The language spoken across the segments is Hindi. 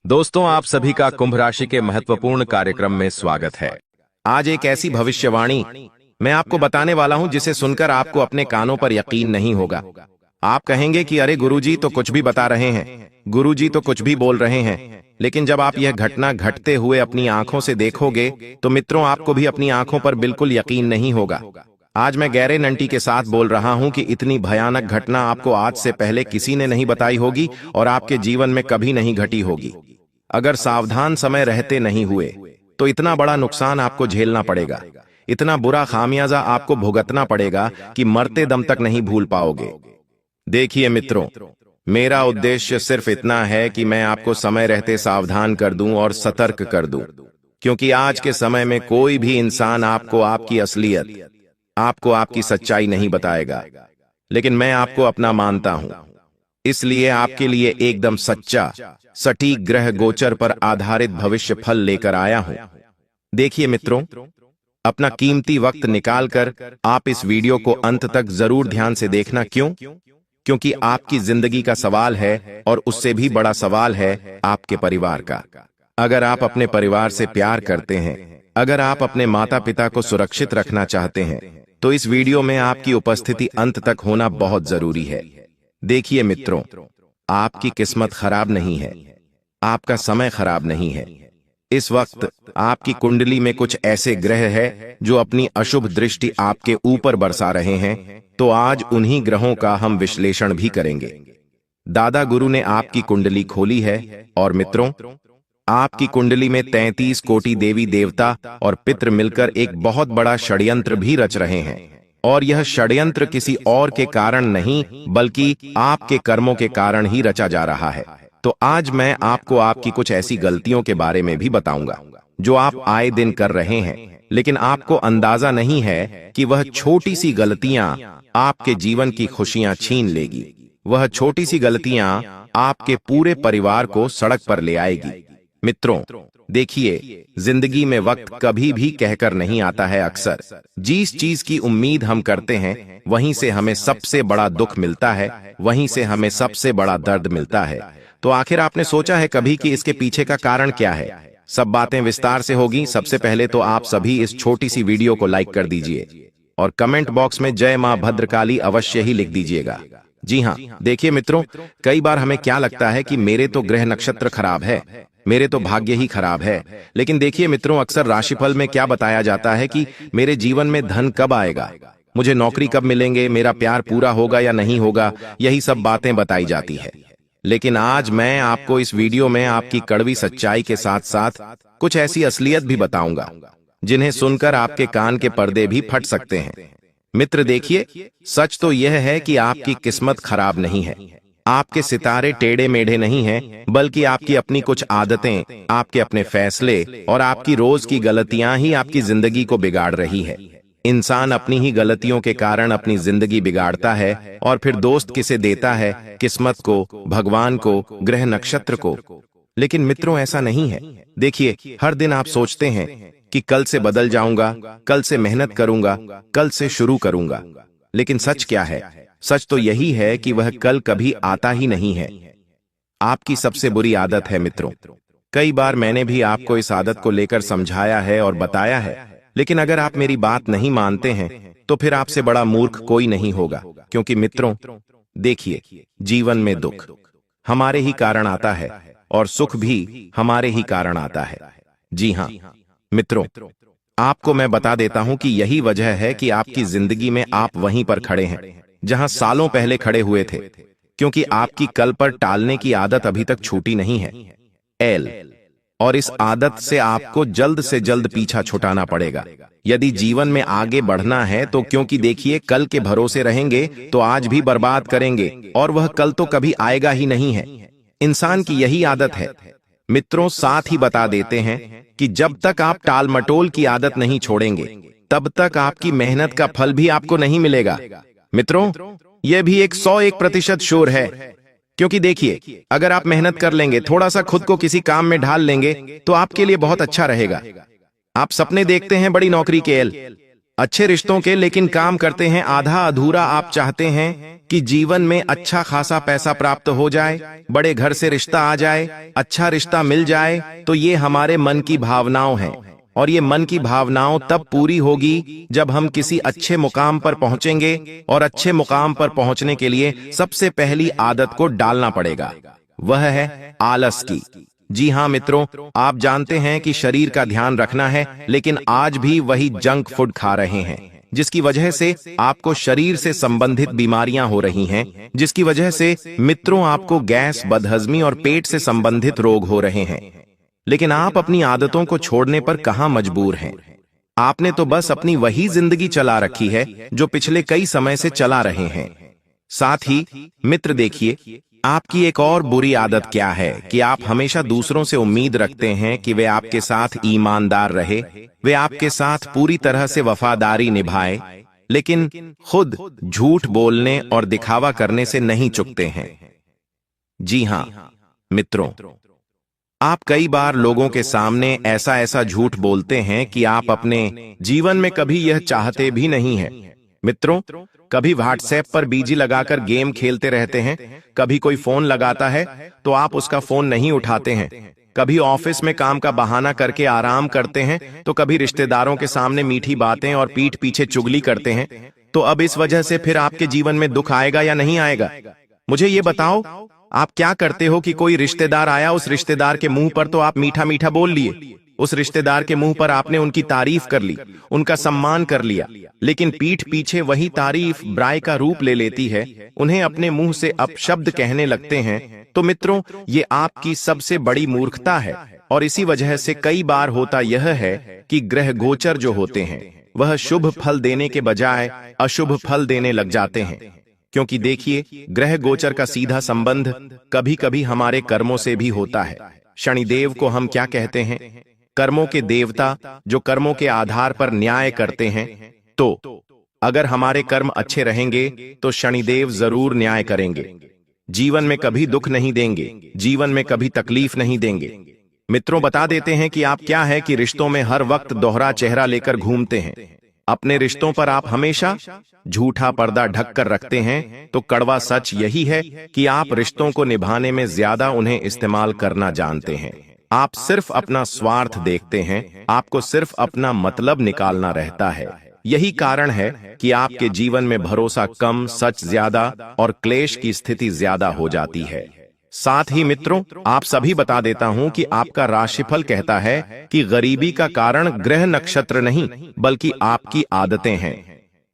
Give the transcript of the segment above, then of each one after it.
दोस्तों, आप सभी का कुंभ राशि के महत्वपूर्ण कार्यक्रम में स्वागत है। आज एक ऐसी भविष्यवाणी मैं आपको बताने वाला हूं जिसे सुनकर आपको अपने कानों पर यकीन नहीं होगा। आप कहेंगे कि अरे गुरुजी तो कुछ भी बता रहे हैं, गुरुजी तो कुछ भी बोल रहे हैं। लेकिन जब आप यह घटना घटते हुए अपनी आंखों से देखोगे तो मित्रों, आपको भी अपनी आंखों पर बिल्कुल यकीन नहीं होगा। आज मैं गहरे नंटी के साथ बोल रहा हूं कि इतनी भयानक घटना आपको आज से पहले किसी ने नहीं बताई होगी और आपके जीवन में कभी नहीं घटी होगी। अगर सावधान समय रहते नहीं हुए तो इतना बड़ा नुकसान आपको झेलना पड़ेगा, इतना बुरा खामियाजा आपको भुगतना पड़ेगा कि मरते दम तक नहीं भूल पाओगे। देखिए मित्रों, मेरा उद्देश्य सिर्फ इतना है कि मैं आपको समय रहते सावधान कर दूं और सतर्क कर दूं, क्योंकि आज के समय में कोई भी इंसान आपको आपकी असलियत, आपको आपकी सच्चाई नहीं बताएगा। लेकिन मैं आपको अपना मानता हूं, इसलिए आपके लिए एकदम सच्चा, सटीक ग्रह गोचर पर आधारित भविष्य फल लेकर आया हूं। देखिए मित्रों, अपना कीमती वक्त निकालकर आप इस वीडियो को अंत तक जरूर ध्यान से देखना। क्यों? क्योंकि आपकी जिंदगी का सवाल है और उससे भी बड़ा सवाल है आपके परिवार का। अगर आप अपने परिवार से प्यार करते हैं, अगर आप अपने माता पिता को सुरक्षित रखना चाहते हैं, तो इस वीडियो में आपकी उपस्थिति अंत तक होना बहुत जरूरी है। देखिए मित्रों, आपकी किस्मत खराब नहीं है, आपका समय खराब नहीं है। इस वक्त आपकी कुंडली में कुछ ऐसे ग्रह हैं जो अपनी अशुभ दृष्टि आपके ऊपर बरसा रहे हैं। तो आज उन्हीं ग्रहों का हम विश्लेषण भी करेंगे। दादा गुरु ने आपकी कुंडली खोली है और मित्रों, आपकी कुंडली में 33 कोटि देवी देवता और पितृ मिलकर एक बहुत बड़ा षड्यंत्र भी रच रहे हैं। और यह षड्यंत्र किसी और के कारण नहीं, बल्कि आपके कर्मों के कारण ही रचा जा रहा है। तो आज मैं आपको आपकी कुछ ऐसी गलतियों के बारे में भी बताऊंगा जो आप आए दिन कर रहे हैं, लेकिन आपको अंदाजा नहीं है कि वह छोटी सी गलतियां आपके जीवन की खुशियां छीन लेगी। वह छोटी सी गलतियां आपके पूरे परिवार को सड़क पर ले आएगी। मित्रों, देखिए, जिंदगी में वक्त कभी भी कहकर नहीं आता है। अक्सर जिस चीज की उम्मीद हम करते हैं वहीं से हमें सबसे बड़ा दुख मिलता है, वहीं से हमें सबसे बड़ा दर्द मिलता है। तो आखिर आपने सोचा है कभी कि इसके पीछे का कारण क्या है? सब बातें विस्तार से होगी। सबसे पहले तो आप सभी इस छोटी सी वीडियो को लाइक कर दीजिए और कमेंट बॉक्स में जय मां भद्रकाली अवश्य ही लिख दीजिएगा। जी हाँ, देखिए मित्रों, कई बार हमें क्या लगता है कि मेरे तो ग्रह नक्षत्र खराब है, मेरे तो भाग्य ही खराब है। लेकिन देखिए मित्रों, अक्सर राशिफल में क्या बताया जाता है कि मेरे जीवन में धन कब आएगा, मुझे नौकरी कब मिलेंगे, मेरा प्यार पूरा होगा या नहीं होगा, यही सब बातें बताई जाती है। लेकिन आज मैं आपको इस वीडियो में आपकी कड़वी सच्चाई के साथ साथ कुछ ऐसी असलियत भी बताऊंगा जिन्हें सुनकर आपके कान के पर्दे भी फट सकते हैं। मित्र देखिए, सच तो यह है कि आपकी किस्मत खराब नहीं है, आपके सितारे टेढ़े मेढ़े नहीं हैं, बल्कि आपकी अपनी कुछ आदतें, आपके अपने फैसले और आपकी रोज की गलतियां ही आपकी जिंदगी को बिगाड़ रही है। इंसान अपनी ही गलतियों के कारण अपनी जिंदगी बिगाड़ता है और फिर दोस्त किसे देता है? किस्मत को, भगवान को, ग्रह नक्षत्र को। लेकिन मित्रों, ऐसा नहीं है। देखिए, हर दिन आप सोचते हैं कि कल से बदल जाऊंगा, कल से मेहनत करूंगा, कल से शुरू करूंगा। लेकिन सच क्या है? सच तो यही है कि वह कल कभी आता ही नहीं है। आपकी सबसे बुरी आदत है मित्रों। कई बार मैंने भी आपको इस आदत को लेकर समझाया है और बताया है, लेकिन अगर आप मेरी बात नहीं मानते हैं तो फिर आपसे बड़ा मूर्ख कोई नहीं होगा। क्योंकि मित्रों देखिए, जीवन में दुख हमारे ही कारण आता है और सुख भी हमारे ही कारण आता है। जी हाँ मित्रों, आपको मैं बता देता हूं कि यही वजह है कि आपकी जिंदगी में आप वहीं पर खड़े हैं जहां सालों पहले खड़े हुए थे, क्योंकि आपकी कल पर टालने की आदत अभी तक छूटी नहीं है। और इस आदत से आपको जल्द से जल्द पीछा छुटाना पड़ेगा यदि जीवन में आगे बढ़ना है। तो क्योंकि देखिए, कल के भरोसे रहेंगे तो आज भी बर्बाद करेंगे और वह कल तो कभी आएगा ही नहीं है। इंसान की यही आदत है। मित्रों, साथ ही बता देते हैं कि जब तक आप टाल मटोल की आदत नहीं छोड़ेंगे तब तक आपकी मेहनत का फल भी आपको नहीं मिलेगा। मित्रों, यह भी एक 101% श्योर है, क्योंकि देखिए, अगर आप मेहनत कर लेंगे, थोड़ा सा खुद को किसी काम में ढाल लेंगे तो आपके लिए बहुत अच्छा रहेगा। आप सपने देखते हैं बड़ी नौकरी के, अच्छे रिश्तों के, लेकिन काम करते हैं आधा अधूरा। आप चाहते हैं कि जीवन में अच्छा खासा पैसा प्राप्त हो जाए, बड़े घर से रिश्ता आ जाए, अच्छा रिश्ता मिल जाए, तो ये हमारे मन की भावनाओं हैं। और ये मन की भावनाओं तब पूरी होगी जब हम किसी अच्छे मुकाम पर पहुंचेंगे। और अच्छे मुकाम पर पहुंचने के लिए सबसे पहली आदत को डालना पड़ेगा, वह है आलस की। जी हाँ मित्रों, आप जानते हैं कि शरीर का ध्यान रखना है, लेकिन आज भी वही जंक फूड खा रहे हैं, जिसकी वजह से आपको शरीर से संबंधित बीमारियां हो रही हैं, जिसकी वजह से मित्रों आपको गैस, बदहजमी और पेट से संबंधित रोग हो रहे हैं। लेकिन आप अपनी आदतों को छोड़ने पर कहां मजबूर हैं? आपने तो बस अपनी वही जिंदगी चला रखी है जो पिछले कई समय से चला रहे हैं। साथ ही मित्र देखिए, आपकी एक और बुरी आदत क्या है कि आप हमेशा दूसरों से उम्मीद रखते हैं कि वे आपके साथ ईमानदार रहे, वे आपके साथ पूरी तरह से वफादारी निभाए, लेकिन खुद झूठ बोलने और दिखावा करने से नहीं चूकते हैं। जी हां मित्रों, आप कई बार लोगों के सामने ऐसा ऐसा झूठ बोलते हैं कि आप अपने जीवन में कभी यह चाहते भी नहीं हैं। मित्रों, कभी व्हाट्सएप पर बीजी लगाकर गेम खेलते रहते हैं, कभी कोई फोन लगाता है तो आप उसका फोन नहीं उठाते हैं, कभी ऑफिस में काम का बहाना करके आराम करते हैं, तो कभी रिश्तेदारों के सामने मीठी बातें और पीठ पीछे चुगली करते हैं। तो अब इस वजह से फिर आपके जीवन में दुख आएगा या नहीं आएगा? मुझे ये बताओ, आप क्या करते हो कि कोई रिश्तेदार आया, उस रिश्तेदार के मुंह पर तो आप मीठा मीठा बोल लिए, उस रिश्तेदार के मुंह पर आपने उनकी तारीफ कर ली, उनका सम्मान कर लिया, लेकिन पीठ पीछे वही तारीफ बुराई का रूप ले लेती है, उन्हें अपने मुंह से अपशब्द कहने लगते हैं। तो मित्रों, ये आपकी सबसे बड़ी मूर्खता है। और इसी वजह से कई बार होता यह है कि ग्रह गोचर जो होते हैं वह शुभ फल देने के बजाय अशुभ फल देने लग जाते हैं। क्योंकि देखिए, ग्रह गोचर का सीधा संबंध कभी कभी हमारे कर्मों से भी होता है। शनिदेव को हम क्या कहते हैं? कर्मों के देवता, जो कर्मों के आधार पर न्याय करते हैं। तो अगर हमारे कर्म अच्छे रहेंगे तो शनिदेव जरूर न्याय करेंगे, जीवन में कभी दुख नहीं देंगे, जीवन में कभी तकलीफ नहीं देंगे। मित्रों, बता देते हैं कि आप क्या है कि रिश्तों में हर वक्त दोहरा चेहरा लेकर घूमते हैं। अपने रिश्तों पर आप हमेशा झूठा पर्दा ढक कर रखते हैं। तो कड़वा सच यही है कि आप रिश्तों को निभाने में ज्यादा उन्हें इस्तेमाल करना जानते हैं। आप सिर्फ अपना स्वार्थ देखते हैं, आपको सिर्फ अपना मतलब निकालना रहता है। यही कारण है कि आपके जीवन में भरोसा कम, सच ज्यादा और क्लेश की स्थिति ज्यादा हो जाती है। साथ ही मित्रों, आप सभी बता देता हूं कि आपका राशिफल कहता है कि गरीबी का कारण ग्रह नक्षत्र नहीं, बल्कि आपकी आदतें हैं।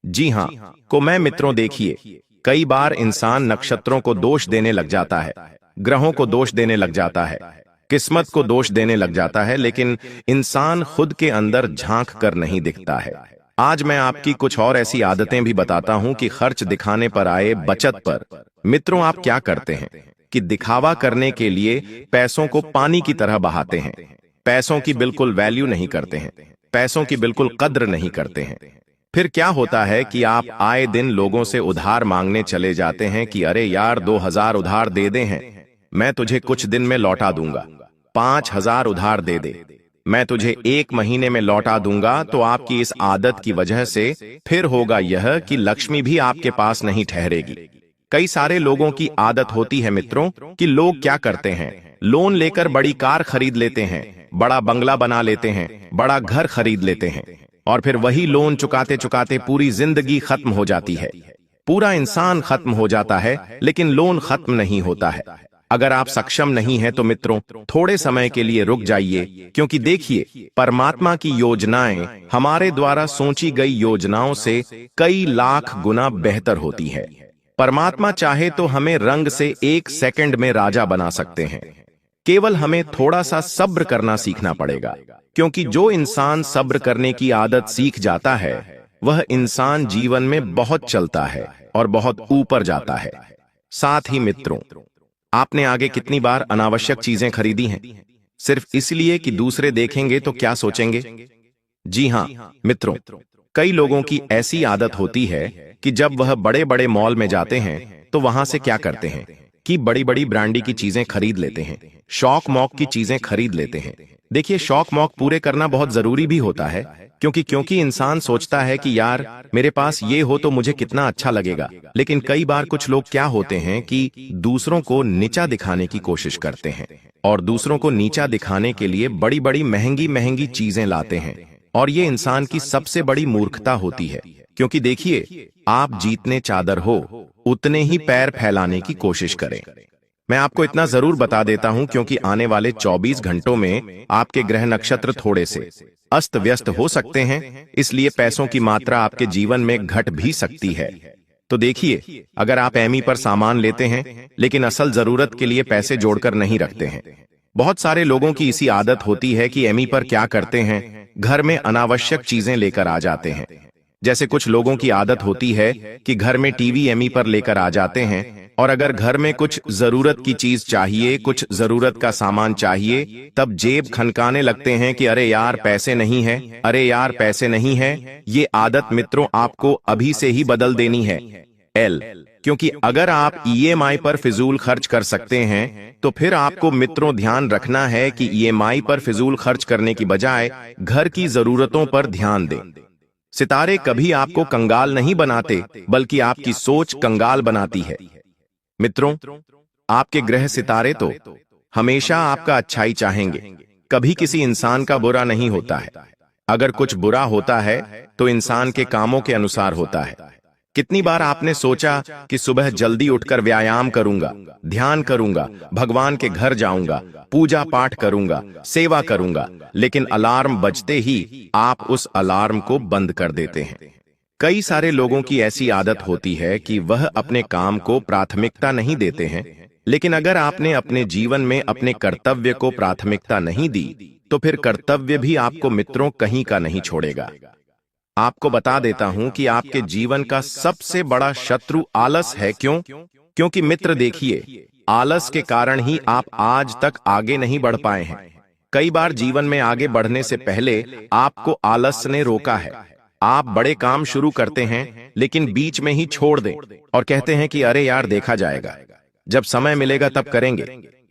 जी हां को मैं मित्रों, देखिए, कई बार इंसान नक्षत्रों को दोष देने लग जाता है, ग्रहों को दोष देने लग जाता है, किस्मत को दोष देने लग जाता है, लेकिन इंसान खुद के अंदर झांक कर नहीं दिखता है। आज मैं आपकी कुछ और ऐसी आदतें भी बताता हूं कि खर्च दिखाने पर आए बचत पर। मित्रों, आप क्या करते हैं कि दिखावा करने के लिए पैसों को पानी की तरह बहाते हैं, पैसों की बिल्कुल वैल्यू नहीं करते हैं, पैसों की बिल्कुल कद्र नहीं करते हैं। फिर क्या होता है कि आप आए दिन लोगों से उधार मांगने चले जाते हैं कि अरे यार 2000 उधार दे दे हैं, मैं तुझे कुछ दिन में लौटा दूंगा। 5000 उधार दे दे, मैं तुझे 1 महीने में लौटा दूंगा। तो आपकी इस आदत की वजह से फिर होगा यह कि लक्ष्मी भी आपके पास नहीं ठहरेगी। कई सारे लोगों की आदत होती है मित्रों कि लोग क्या करते हैं, लोन लेकर बड़ी कार खरीद लेते हैं, बड़ा बंगला बना लेते हैं, बड़ा घर खरीद लेते हैं, और फिर वही लोन चुकाते चुकाते पूरी जिंदगी खत्म हो जाती है। पूरा इंसान खत्म हो जाता है, लेकिन लोन खत्म नहीं होता है। अगर आप सक्षम नहीं हैं तो मित्रों, थोड़े समय के लिए रुक जाइए, क्योंकि देखिए, परमात्मा की योजनाएं हमारे द्वारा सोची गई योजनाओं से कई लाख गुना बेहतर होती है। परमात्मा चाहे तो हमें रंग से 1 सेकंड में राजा बना सकते हैं। केवल हमें थोड़ा सा सब्र करना सीखना पड़ेगा, क्योंकि जो इंसान सब्र करने की आदत सीख जाता है वह इंसान जीवन में बहुत चलता है और बहुत ऊपर जाता है। साथ ही मित्रों, आपने आगे कितनी बार अनावश्यक चीजें खरीदी हैं, सिर्फ इसलिए कि दूसरे देखेंगे तो क्या सोचेंगे? जी हां मित्रों, कई लोगों की ऐसी आदत होती है कि जब वह बड़े बड़े मॉल में जाते हैं तो वहां से क्या करते हैं कि बड़ी बड़ी ब्रांडी की चीजें खरीद लेते हैं, शौक मौक की चीजें खरीद लेते हैं। देखिए, शौक मौक पूरे करना बहुत जरूरी भी होता है, क्योंकि इंसान सोचता है कि यार मेरे पास ये हो तो मुझे कितना अच्छा लगेगा। लेकिन कई बार कुछ लोग क्या होते हैं कि दूसरों को नीचा दिखाने की कोशिश करते हैं और दूसरों को नीचा दिखाने के लिए बड़ी बड़ी महंगी महंगी चीजें लाते हैं। और ये इंसान की सबसे बड़ी मूर्खता होती है, क्योंकि देखिए, आप जितने चादर हो उतने ही पैर फैलाने की कोशिश करें। मैं आपको इतना जरूर बता देता हूं, क्योंकि आने वाले 24 घंटों में आपके ग्रह नक्षत्र थोड़े से अस्त व्यस्त हो सकते हैं, इसलिए पैसों की मात्रा आपके जीवन में घट भी सकती है। तो देखिए, अगर आप एमी पर सामान लेते हैं लेकिन असल जरूरत के लिए पैसे जोड़कर नहीं रखते हैं। बहुत सारे लोगों की इसी आदत होती है कि एमी पर क्या करते हैं, घर में अनावश्यक चीजें लेकर आ जाते हैं। जैसे कुछ लोगों की आदत होती है कि घर में टीवी एमी पर लेकर आ जाते हैं, और अगर घर में कुछ जरूरत की चीज चाहिए, कुछ जरूरत का सामान चाहिए, तब जेब खनकाने लगते हैं कि अरे यार पैसे नहीं है, अरे यार पैसे नहीं है। ये आदत मित्रों आपको अभी से ही बदल देनी है। क्योंकि अगर आप ईएमआई पर फिजूल खर्च कर सकते हैं, तो फिर आपको मित्रों ध्यान रखना है कि ईएमआई पर फिजूल खर्च करने की बजाय घर की जरूरतों पर ध्यान दें। सितारे कभी आपको कंगाल नहीं बनाते, बल्कि आपकी सोच कंगाल बनाती है। मित्रों, आपके ग्रह सितारे तो हमेशा आपका अच्छाई चाहेंगे, कभी किसी इंसान का बुरा नहीं होता है। अगर कुछ बुरा होता है तो इंसान के कामों के अनुसार होता है। कितनी बार आपने सोचा कि सुबह जल्दी उठकर व्यायाम करूंगा, ध्यान करूंगा, भगवान के घर जाऊंगा, पूजा पाठ करूंगा, सेवा करूंगा, लेकिन अलार्म बजते ही आप उस अलार्म को बंद कर देते हैं। कई सारे लोगों की ऐसी आदत होती है कि वह अपने काम को प्राथमिकता नहीं देते हैं, लेकिन अगर आपने अपने जीवन में अपने कर्तव्य को प्राथमिकता नहीं दी, तो फिर कर्तव्य भी आपको मित्रों कहीं का नहीं छोड़ेगा। आपको बता देता हूं कि आपके जीवन का सबसे बड़ा शत्रु आलस है। क्योंकि मित्र देखिए, आलस के कारण ही आप आज तक आगे नहीं बढ़ पाए हैं। कई बार जीवन में आगे बढ़ने से पहले आपको आलस ने रोका है। आप बड़े काम शुरू करते हैं लेकिन बीच में ही छोड़ दें और कहते हैं कि अरे यार देखा जाएगा, जब समय मिलेगा तब करेंगे,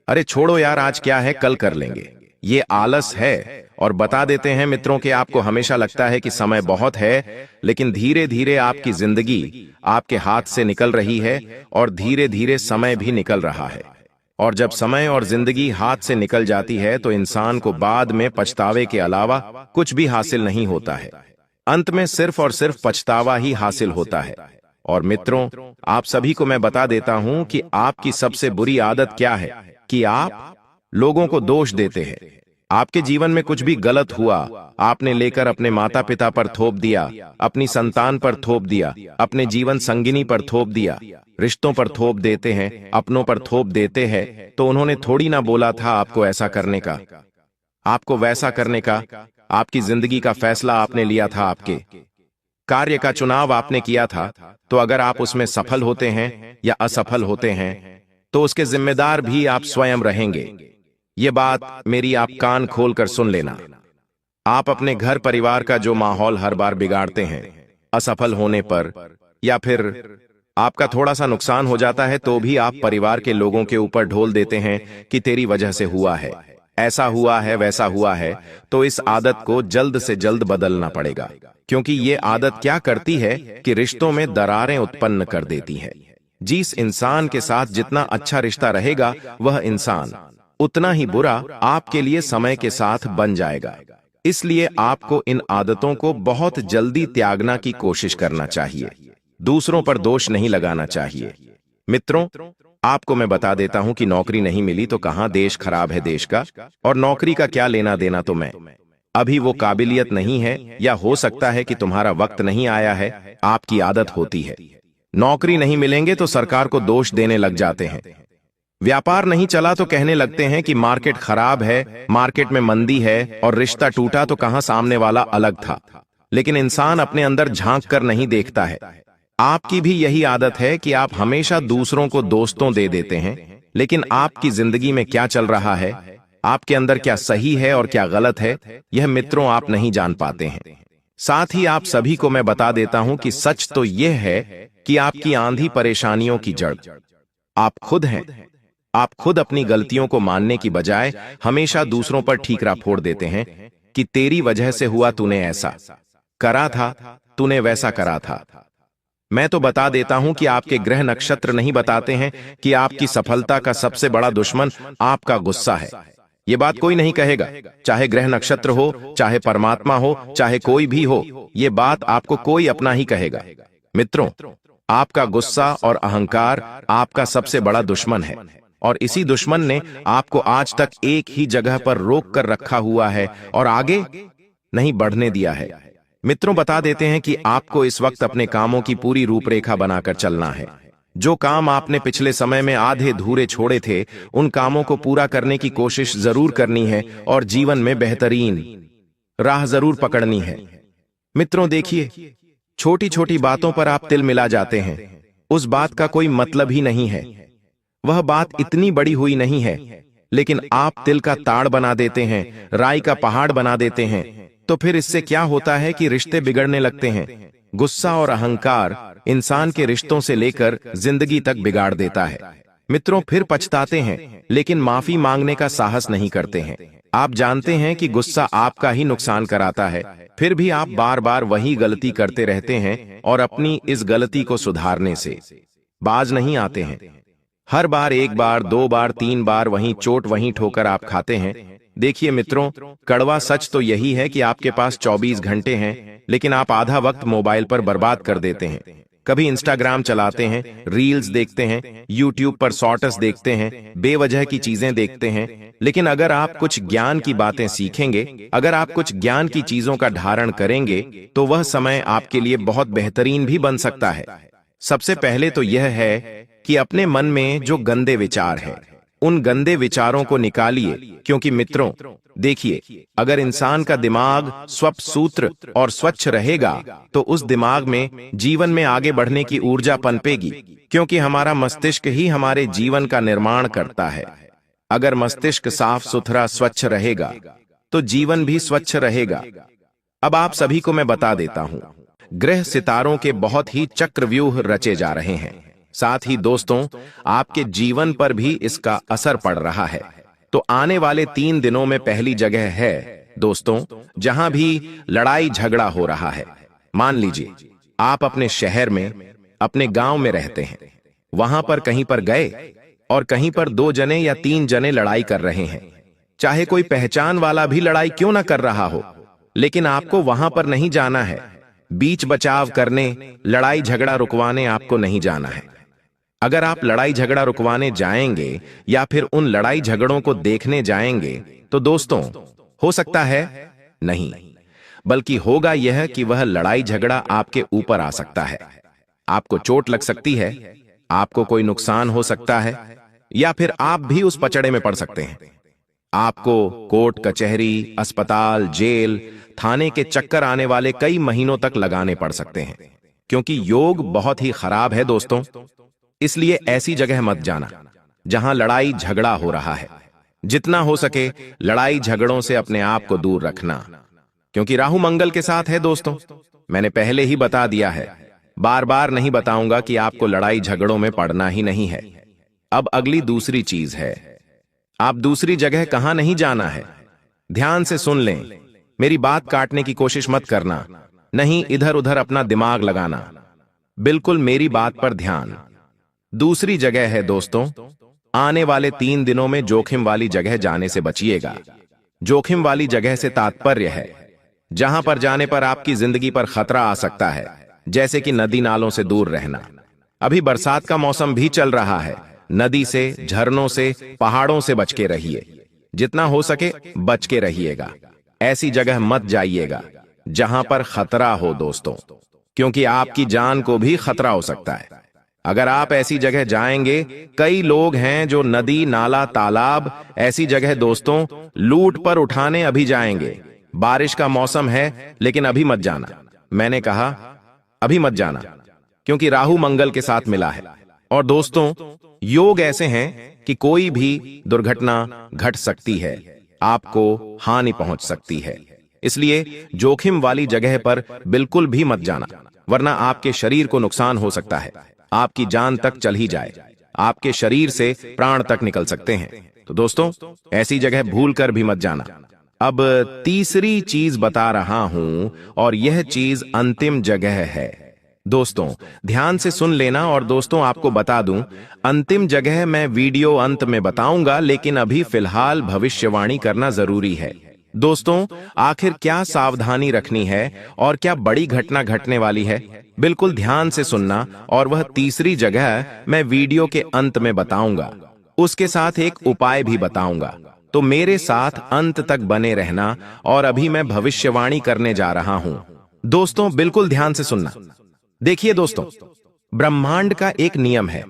अरे छोड़ो यार आज क्या है कल कर लेंगे। ये आलस है। और बता देते हैं मित्रों कि आपको हमेशा लगता है कि समय बहुत है, लेकिन धीरे धीरे आपकी जिंदगी आपके हाथ से निकल रही है और धीरे धीरे समय भी निकल रहा है। और जब समय और जिंदगी हाथ से निकल जाती है तो इंसान को बाद में पछतावे के अलावा कुछ भी हासिल नहीं होता है। अंत में सिर्फ और सिर्फ पछतावा ही हासिल होता है। और मित्रों, आप सभी को मैं बता देता हूं कि आपकी सबसे बुरी आदत क्या है कि आप लोगों को दोष देते हैं। आपके जीवन में कुछ भी गलत हुआ, आपने लेकर अपने माता पिता पर थोप दिया, अपनी संतान पर थोप दिया, अपने जीवन संगिनी पर थोप दिया, रिश्तों पर थोप देते हैं, अपनों पर थोप देते हैं। तो उन्होंने थोड़ी ना बोला था आपको ऐसा करने का, आपको वैसा करने का। आपकी जिंदगी का फैसला आपने लिया था, आपके कार्य का चुनाव आपने किया था। तो अगर आप उसमें सफल होते हैं या असफल होते हैं, तो उसके जिम्मेदार भी आप स्वयं रहेंगे। ये बात मेरी आप कान खोलकर सुन लेना। आप अपने घर परिवार का जो माहौल हर बार बिगाड़ते हैं, असफल होने पर या फिर आपका थोड़ा सा नुकसान हो जाता है, तो भी आप परिवार के लोगों के ऊपर ढोल देते हैं कि तेरी वजह से हुआ है, ऐसा हुआ है, वैसा हुआ है। तो इस आदत को जल्द से जल्द बदलना पड़ेगा, क्योंकि ये आदत क्या करती है कि रिश्तों में दरारें उत्पन्न कर देती है। जिस इंसान के साथ जितना अच्छा रिश्ता रहेगा, वह इंसान उतना ही बुरा आपके लिए समय के साथ बन जाएगा। इसलिए आपको इन आदतों को बहुत जल्दी त्यागना की कोशिश करना चाहिए। दूसरों पर दोष नहीं लगाना चाहिए। मित्रों, आपको मैं बता देता हूं कि नौकरी नहीं मिली तो कहां देश खराब है देश का, और नौकरी का क्या लेना देना। तो मैं अभी वो काबिलियत नहीं है, या हो सकता है कि तुम्हारा वक्त नहीं आया है, आपकी आदत होती है। नौकरी नहीं मिलेंगे तो सरकार को दोष देने लग जाते हैं। व्यापार नहीं चला तो कहने लगते हैं कि मार्केट खराब है, मार्केट में मंदी है, और रिश्ता टूटा तो कहां सामने वाला अलग था। लेकिन इंसान अपने अंदर झांक कर नहीं देखता है। आपकी भी यही आदत है कि आप हमेशा दूसरों को दोस्तों दे देते हैं, लेकिन आपकी जिंदगी में क्या चल रहा है, आपके अंदर क्या सही है और क्या गलत है, यह मित्रों आप नहीं जान पाते हैं। साथ ही आप सभी को मैं बता देता हूं कि सच तो यह है कि आपकी आंधी परेशानियों की जड़ आप खुद हैं। आप खुद अपनी गलतियों को मानने की बजाय हमेशा दूसरों पर ठीकरा फोड़ देते हैं कि तेरी वजह से हुआ, तूने ऐसा करा था, तूने वैसा करा था। मैं तो बता देता हूं कि आपके ग्रह नक्षत्र नहीं बताते हैं कि आपकी सफलता का सबसे बड़ा दुश्मन आपका गुस्सा है। ये बात कोई नहीं कहेगा, चाहे ग्रह नक्षत्र हो, चाहे परमात्मा हो, चाहे कोई भी हो, ये बात आपको कोई अपना ही कहेगा। मित्रों, आपका गुस्सा और अहंकार आपका सबसे बड़ा दुश्मन है, और इसी दुश्मन ने आपको आज तक एक ही जगह पर रोक कर रखा हुआ है और आगे नहीं बढ़ने दिया है। मित्रों, बता देते हैं कि आपको इस वक्त अपने कामों की पूरी रूपरेखा बनाकर चलना है। जो काम आपने पिछले समय में आधे धूरे छोड़े थे, उन कामों को पूरा करने की कोशिश जरूर करनी है और जीवन में बेहतरीन राह जरूर पकड़नी है। मित्रों देखिए, छोटी छोटी बातों पर आप तिल मिला जाते हैं, उस बात का कोई मतलब ही नहीं है। वह बात इतनी बड़ी हुई नहीं है, लेकिन आप तिल का ताड़ बना देते हैं, राई का पहाड़ बना देते हैं। तो फिर इससे क्या होता है कि रिश्ते बिगड़ने लगते हैं। गुस्सा और अहंकार इंसान के रिश्तों से लेकर जिंदगी तक बिगाड़ देता है। मित्रों, फिर पछताते हैं, लेकिन माफी मांगने का साहस नहीं करते हैं। आप जानते हैं कि गुस्सा आपका ही नुकसान कराता है, फिर भी आप बार बार वही गलती करते रहते हैं और अपनी इस गलती को सुधारने से बाज नहीं आते हैं। हर बार एक बार, दो बार, तीन बार वहीं चोट वहीं ठोकर आप खाते हैं। देखिए मित्रों, कड़वा सच तो यही है कि आपके पास 24 घंटे हैं, लेकिन आप आधा वक्त मोबाइल पर बर्बाद कर देते हैं। कभी इंस्टाग्राम चलाते हैं, रील्स देखते हैं, यूट्यूब पर शॉर्ट्स देखते हैं, बेवजह की चीजें देखते हैं। लेकिन अगर आप कुछ ज्ञान की बातें सीखेंगे, अगर आप कुछ ज्ञान की चीजों का धारण करेंगे, तो वह समय आपके लिए बहुत बेहतरीन भी बन सकता है। सबसे पहले तो यह है कि अपने मन में जो गंदे विचार है, उन गंदे विचारों को निकालिए, क्योंकि मित्रों देखिए, अगर इंसान का दिमाग स्वच्छ सूत्र और स्वच्छ रहेगा, तो उस दिमाग में जीवन में आगे बढ़ने की ऊर्जा पनपेगी, क्योंकि हमारा मस्तिष्क ही हमारे जीवन का निर्माण करता है। अगर मस्तिष्क साफ सुथरा स्वच्छ रहेगा, तो जीवन भी स्वच्छ रहेगा। अब आप सभी को मैं बता देता हूं, ग्रह सितारों के बहुत ही चक्रव्यूह रचे जा रहे हैं। साथ ही दोस्तों, आपके जीवन पर भी इसका असर पड़ रहा है। तो आने वाले 3 दिनों में पहली जगह है दोस्तों, जहां भी लड़ाई झगड़ा हो रहा है। मान लीजिए आप अपने शहर में, अपने गांव में रहते हैं, वहां पर कहीं पर गए और कहीं पर 2 जने या 3 जने लड़ाई कर रहे हैं। चाहे कोई पहचान वाला भी लड़ाई क्यों ना कर रहा हो, लेकिन आपको वहां पर नहीं जाना है। बीच बचाव करने, लड़ाई झगड़ा रुकवाने आपको नहीं जाना है। अगर आप लड़ाई झगड़ा रुकवाने जाएंगे या फिर उन लड़ाई झगड़ों को देखने जाएंगे, तो दोस्तों हो सकता है नहीं, बल्कि होगा यह कि वह लड़ाई झगड़ा आपके ऊपर आ सकता है। आपको चोट लग सकती है, आपको कोई नुकसान हो सकता है, या फिर आप भी उस पचड़े में पड़ सकते हैं। आपको कोर्ट कचहरी, अस्पताल, जेल, थाने के चक्कर आने वाले कई महीनों तक लगाने पड़ सकते हैं, क्योंकि योग बहुत ही खराब है दोस्तों। इसलिए ऐसी जगह मत जाना जहां लड़ाई झगड़ा हो रहा है। जितना हो सके लड़ाई झगड़ों से अपने आप को दूर रखना, क्योंकि राहु मंगल के साथ है दोस्तों। मैंने पहले ही बता दिया है, बार बार नहीं बताऊंगा कि आपको लड़ाई झगड़ों में पड़ना ही नहीं है। अब अगली दूसरी चीज है, आप दूसरी जगह कहां नहीं जाना है। ध्यान से सुन लें, मेरी बात काटने की कोशिश मत करना, नहीं इधर उधर अपना दिमाग लगाना, बिल्कुल मेरी बात पर ध्यान। दूसरी जगह है दोस्तों, आने वाले 3 दिनों में जोखिम वाली जगह जाने से बचिएगा। जोखिम वाली जगह से तात्पर्य है जहां पर जाने पर आपकी जिंदगी पर खतरा आ सकता है, जैसे कि नदी नालों से दूर रहना। अभी बरसात का मौसम भी चल रहा है, नदी से, झरनों से, पहाड़ों से बच के रहिए। जितना हो सके बच के रहिएगा। ऐसी जगह मत जाइएगा जहां पर खतरा हो दोस्तों, क्योंकि आपकी जान को भी खतरा हो सकता है। अगर आप ऐसी जगह जाएंगे, कई लोग हैं जो नदी, नाला, तालाब, ऐसी जगह दोस्तों लूट पर उठाने अभी जाएंगे। बारिश का मौसम है, लेकिन अभी मत जाना। मैंने कहा अभी मत जाना, क्योंकि राहु मंगल के साथ मिला है। और दोस्तों, योग ऐसे हैं कि कोई भी दुर्घटना घट सकती है, आपको हानि पहुंच सकती है। इसलिए जोखिम वाली जगह पर बिल्कुल भी मत जाना, वरना आपके शरीर को नुकसान हो सकता है, आपकी जान तक चल ही जाए। आपके शरीर से प्राण तक निकल सकते हैं। तो दोस्तों, ऐसी जगह भूल कर भी मत जाना। अब तीसरी चीज बता रहा हूं और यह चीज अंतिम जगह है। दोस्तों, ध्यान से सुन लेना। और दोस्तों, आपको बता दूं, अंतिम जगह मैं वीडियो अंत में बताऊंगा, लेकिन अभी फिलहाल भविष्यवाणी करना जरूरी है। दोस्तों, आखिर क्या सावधानी रखनी है और क्या बड़ी घटना घटने वाली है, बिल्कुल ध्यान से सुनना। और वह तीसरी जगह मैं वीडियो के अंत में बताऊंगा, उसके साथ एक उपाय भी बताऊंगा। तो मेरे साथ अंत तक बने रहना। और अभी मैं भविष्यवाणी करने जा रहा हूं। दोस्तों, बिल्कुल ध्यान से सुनना। देखिए दोस्तों, ब्रह्मांड का एक नियम है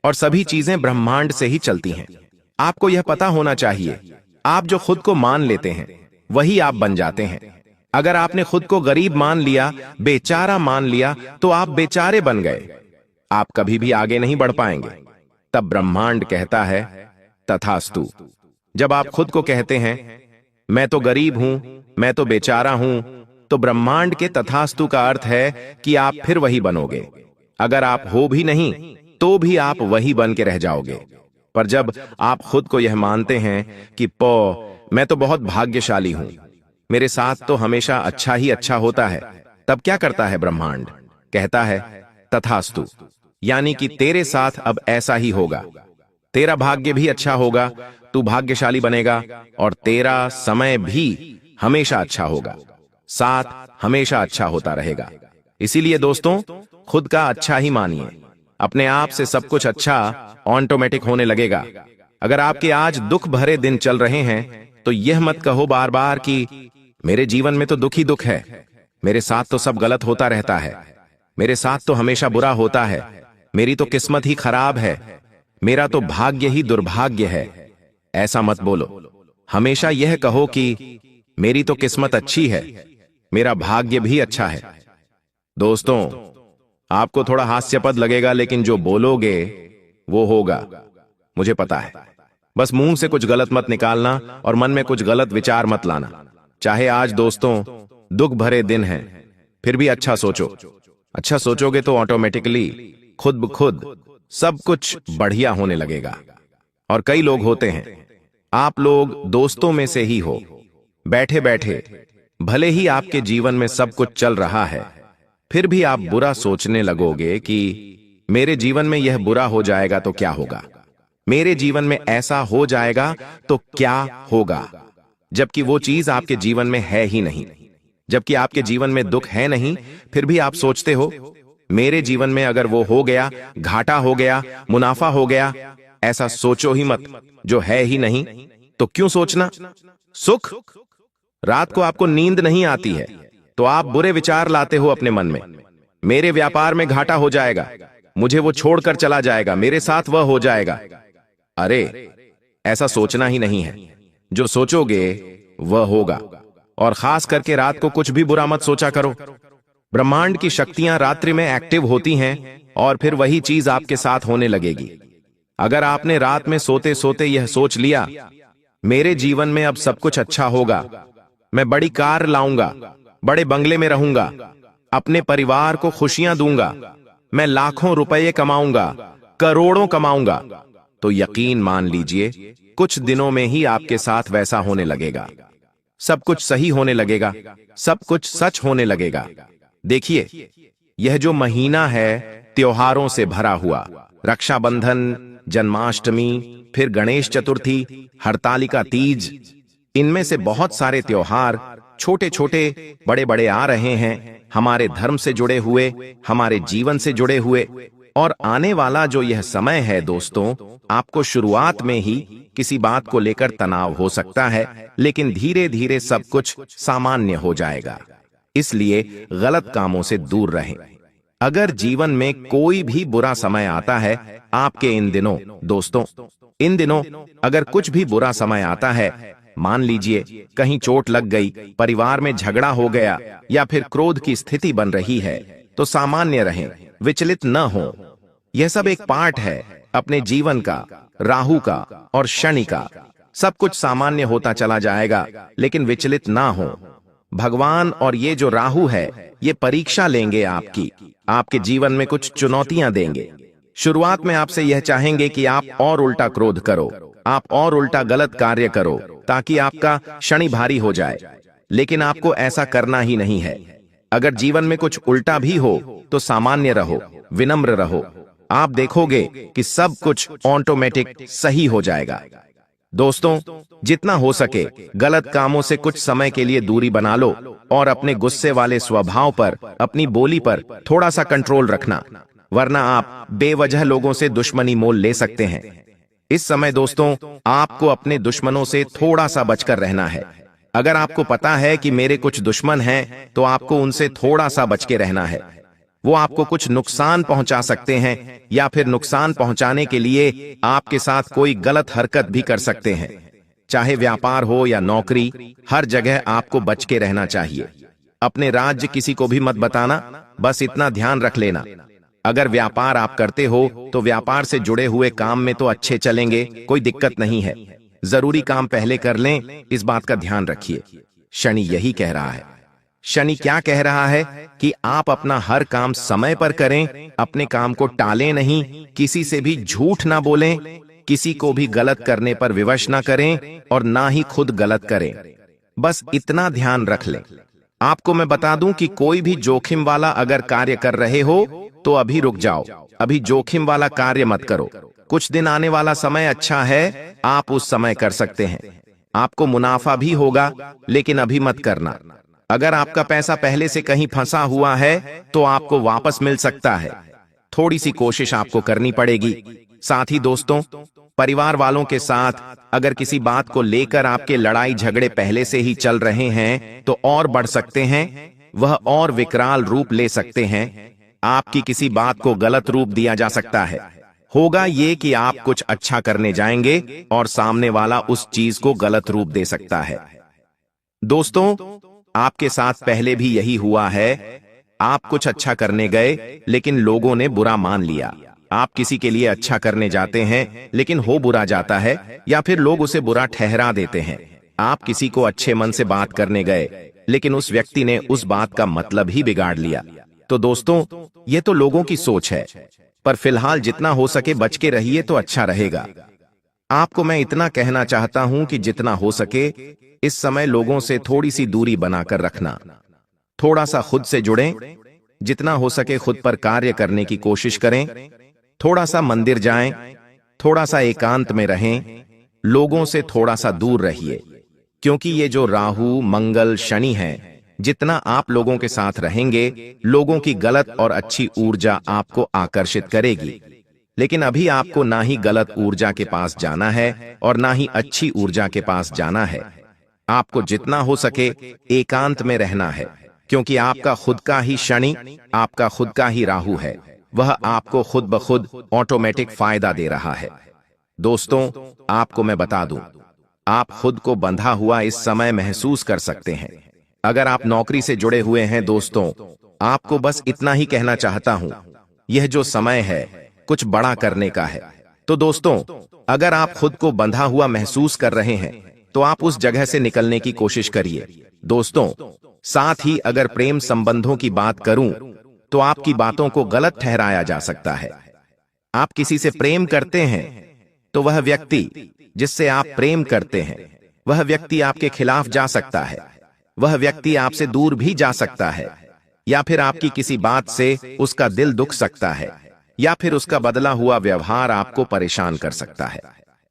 और सभी चीजें ब्रह्मांड से ही चलती हैं। आपको यह पता होना चाहिए, आप जो खुद को मान लेते हैं वही आप बन जाते हैं। अगर आपने खुद को गरीब मान लिया, बेचारा मान लिया, तो आप बेचारे बन गए। आप कभी भी आगे नहीं बढ़ पाएंगे। तब ब्रह्मांड कहता है तथास्तु। जब आप खुद को कहते हैं मैं तो गरीब हूं, मैं तो बेचारा हूं, तो ब्रह्मांड के तथास्तु का अर्थ है कि आप फिर वही बनोगे। अगर आप हो भी नहीं तो भी आप वही बन के रह जाओगे। पर जब आप खुद को यह मानते हैं कि मैं तो बहुत भाग्यशाली हूं, मेरे साथ तो हमेशा अच्छा ही अच्छा होता है, तब क्या करता है ब्रह्मांड? कहता है तथास्तु, यानी कि तेरे साथ अब ऐसा ही होगा। तेरा भाग्य भी अच्छा होगा, तू भाग्यशाली बनेगा और तेरा समय भी हमेशा अच्छा होगा, साथ हमेशा अच्छा होता रहेगा। इसीलिए दोस्तों, खुद का अच्छा ही मानिए। अपने आप से सब कुछ अच्छा ऑटोमेटिक होने लगेगा। अगर आपके आज दुख भरे दिन चल रहे हैं तो यह मत कहो बार बार कि मेरे जीवन में तो दुख ही दुख है, मेरे साथ तो सब गलत होता रहता है, मेरे साथ तो हमेशा बुरा होता है, मेरी तो किस्मत ही खराब है, मेरा तो भाग्य ही दुर्भाग्य है। ऐसा मत बोलो। हमेशा यह कहो कि मेरी तो किस्मत अच्छी है, मेरा भाग्य भी अच्छा है। दोस्तों, आपको थोड़ा हास्यास्पद लगेगा, लेकिन जो बोलोगे वो होगा, मुझे पता है। बस मुंह से कुछ गलत मत निकालना और मन में कुछ गलत विचार मत लाना। चाहे आज दोस्तों दुख भरे दिन हैं, फिर भी अच्छा सोचो। अच्छा सोचोगे तो ऑटोमेटिकली खुद ब खुद सब कुछ बढ़िया होने लगेगा। और कई लोग होते हैं, आप लोग दोस्तों में से ही हो, बैठे बैठे भले ही आपके जीवन में सब कुछ चल रहा है, फिर भी आप बुरा सोचने लगोगे कि मेरे जीवन में यह बुरा हो जाएगा तो क्या होगा, मेरे जीवन में ऐसा हो जाएगा तो क्या होगा, जबकि वो चीज आपके जीवन में है ही नहीं। जबकि आपके जीवन में दुख है नहीं, फिर भी आप सोचते हो मेरे जीवन में अगर वो हो गया, घाटा हो गया, मुनाफा हो गया। ऐसा सोचो ही मत, जो है ही नहीं तो क्यों सोचना। सुख, रात को आपको नींद नहीं आती है तो आप बुरे विचार लाते हो अपने मन में। मेरे व्यापार में घाटा हो जाएगा, मुझे वो छोड़कर चला जाएगा, मेरे साथ वह हो जाएगा। अरे, ऐसा सोचना ही नहीं है। जो सोचोगे वह होगा। और खास करके रात को कुछ भी बुरा मत सोचा करो। ब्रह्मांड की शक्तियां रात्रि में एक्टिव होती हैं और फिर वही चीज आपके साथ होने लगेगी। अगर आपने रात में सोते सोते यह सोच लिया मेरे जीवन में अब सब कुछ अच्छा होगा, मैं बड़ी कार लाऊंगा, बड़े बंगले में रहूंगा, अपने परिवार को खुशियां दूंगा, मैं लाखों रुपए कमाऊंगा, करोड़ों कमाऊंगा, तो यकीन मान लीजिए कुछ दिनों में ही आपके साथ वैसा होने लगेगा। सब कुछ सही होने लगेगा, सब कुछ सच होने लगेगा। देखिए, यह जो महीना है त्योहारों से भरा हुआ, रक्षाबंधन, जन्माष्टमी, फिर गणेश चतुर्थी, हरतालिका तीज, इनमें से बहुत सारे त्योहार छोटे छोटे बड़े बड़े आ रहे हैं, हमारे धर्म से जुड़े हुए, हमारे जीवन से जुड़े हुए। और आने वाला जो यह समय है दोस्तों, आपको शुरुआत में ही किसी बात को लेकर तनाव हो सकता है, लेकिन धीरे धीरे सब कुछ सामान्य हो जाएगा। इसलिए गलत कामों से दूर रहें। अगर जीवन में कोई भी बुरा समय आता है आपके इन दिनों, दोस्तों, इन दिनों अगर कुछ भी बुरा समय आता है, मान लीजिए कहीं चोट लग गई, परिवार में झगड़ा हो गया या फिर क्रोध की स्थिति बन रही है, तो सामान्य रहें, विचलित न हो। यह सब एक पार्ट है अपने जीवन का, राहु का और शनि का। सब कुछ सामान्य होता चला जाएगा, लेकिन विचलित ना हो। भगवान और ये जो राहु है, ये परीक्षा लेंगे आपकी, आपके जीवन में कुछ चुनौतियां देंगे। शुरुआत में आपसे यह चाहेंगे कि आप और उल्टा क्रोध करो, आप और उल्टा गलत कार्य करो ताकि आपका शनि भारी हो जाए। लेकिन आपको ऐसा करना ही नहीं है। अगर जीवन में कुछ उल्टा भी हो तो सामान्य रहो, विनम्र रहो। आप देखोगे कि सब कुछ ऑटोमेटिक सही हो जाएगा। दोस्तों, जितना हो सके गलत कामों से कुछ समय के लिए दूरी बना लो और अपने गुस्से वाले स्वभाव पर, अपनी बोली पर थोड़ा सा कंट्रोल रखना, वरना आप बेवजह लोगों से दुश्मनी मोल ले सकते हैं। इस समय दोस्तों, आपको अपने दुश्मनों से थोड़ा सा बचकर रहना है। अगर आपको पता है कि मेरे कुछ दुश्मन हैं, तो आपको उनसे थोड़ा सा बच के रहना है। वो आपको कुछ नुकसान पहुंचा सकते हैं या फिर नुकसान पहुंचाने के लिए आपके साथ कोई गलत हरकत भी कर सकते हैं। चाहे व्यापार हो या नौकरी, हर जगह आपको बच के रहना चाहिए। अपने राज्य किसी को भी मत बताना, बस इतना ध्यान रख लेना। अगर व्यापार आप करते हो तो व्यापार से जुड़े हुए काम में तो अच्छे चलेंगे, कोई दिक्कत नहीं है। जरूरी काम पहले कर लें, इस बात का ध्यान रखिए। शनि यही कह रहा है। शनि क्या कह रहा है कि आप अपना हर काम समय पर करें, अपने काम को टालें नहीं, किसी से भी झूठ ना बोलें, किसी को भी गलत करने पर विवश ना करें और ना ही खुद गलत करें। बस इतना ध्यान रख लें। आपको मैं बता दूं कि कोई भी जोखिम वाला अगर कार्य कर रहे हो तो अभी रुक जाओ, अभी जोखिम वाला कार्य मत करो। कुछ दिन आने वाला समय अच्छा है, आप उस समय कर सकते हैं। आपको मुनाफा भी होगा, लेकिन अभी मत करना। अगर आपका पैसा पहले से कहीं फंसा हुआ है तो आपको वापस मिल सकता है। थोड़ी सी कोशिश आपको करनी पड़ेगी। साथ ही दोस्तों, परिवार वालों के साथ अगर किसी बात को लेकर आपके लड़ाई झगड़े पहले से ही चल रहे हैं तो और बढ़ सकते हैं, वह और विकराल रूप ले सकते हैं। आपकी किसी बात को गलत रूप दिया जा सकता है। होगा ये कि आप कुछ अच्छा करने जाएंगे और सामने वाला उस चीज को गलत रूप दे सकता है। दोस्तों, आपके साथ पहले भी यही हुआ है। आप कुछ अच्छा करने गए लेकिन लोगों ने बुरा मान लिया। आप किसी के लिए अच्छा करने जाते हैं लेकिन हो बुरा जाता है या फिर लोग उसे बुरा ठहरा देते हैं। आप किसी को अच्छे मन से बात करने गए लेकिन उस व्यक्ति ने उस बात का मतलब ही बिगाड़ लिया। तो दोस्तों, ये तो लोगों की सोच है, पर फिलहाल जितना हो सके बच के रहिए तो अच्छा रहेगा। आपको मैं इतना कहना चाहता हूं कि जितना हो सके इस समय लोगों से थोड़ी सी दूरी बनाकर रखना। थोड़ा सा खुद से जुड़ें, जितना हो सके खुद पर कार्य करने की कोशिश करें। थोड़ा सा मंदिर जाएं, थोड़ा सा एकांत में रहें, लोगों से थोड़ा सा दूर रहिए, क्योंकि ये जो राहु, मंगल, शनि हैं, जितना आप लोगों के साथ रहेंगे, लोगों की गलत और अच्छी ऊर्जा आपको आकर्षित करेगी। लेकिन अभी आपको ना ही गलत ऊर्जा के पास जाना है और ना ही अच्छी ऊर्जा के पास जाना है। आपको जितना हो सके एकांत में रहना है, क्योंकि आपका खुद का ही शनि, आपका खुद का ही राहु है। वह आपको खुद ब खुद ऑटोमेटिक फायदा दे रहा है। दोस्तों, आपको मैं बता दूं, आप खुद को बंधा हुआ इस समय महसूस कर सकते हैं। अगर आप नौकरी से जुड़े हुए हैं दोस्तों, आपको बस इतना ही कहना चाहता हूं, यह जो समय है कुछ बड़ा करने का है। तो दोस्तों, अगर आप खुद को बंधा हुआ महसूस कर रहे हैं तो आप उस जगह से निकलने की कोशिश करिए। दोस्तों, साथ ही अगर प्रेम संबंधों की बात करूं तो आपकी बातों को गलत ठहराया जा सकता है। आप किसी से प्रेम करते हैं तो वह व्यक्ति जिससे आप प्रेम करते हैं, वह व्यक्ति आपके खिलाफ जा सकता है। वह व्यक्ति आपसे दूर भी जा सकता है, या फिर आपकी किसी बात से उसका दिल दुख सकता है, या फिर उसका बदला हुआ व्यवहार आपको परेशान कर सकता है।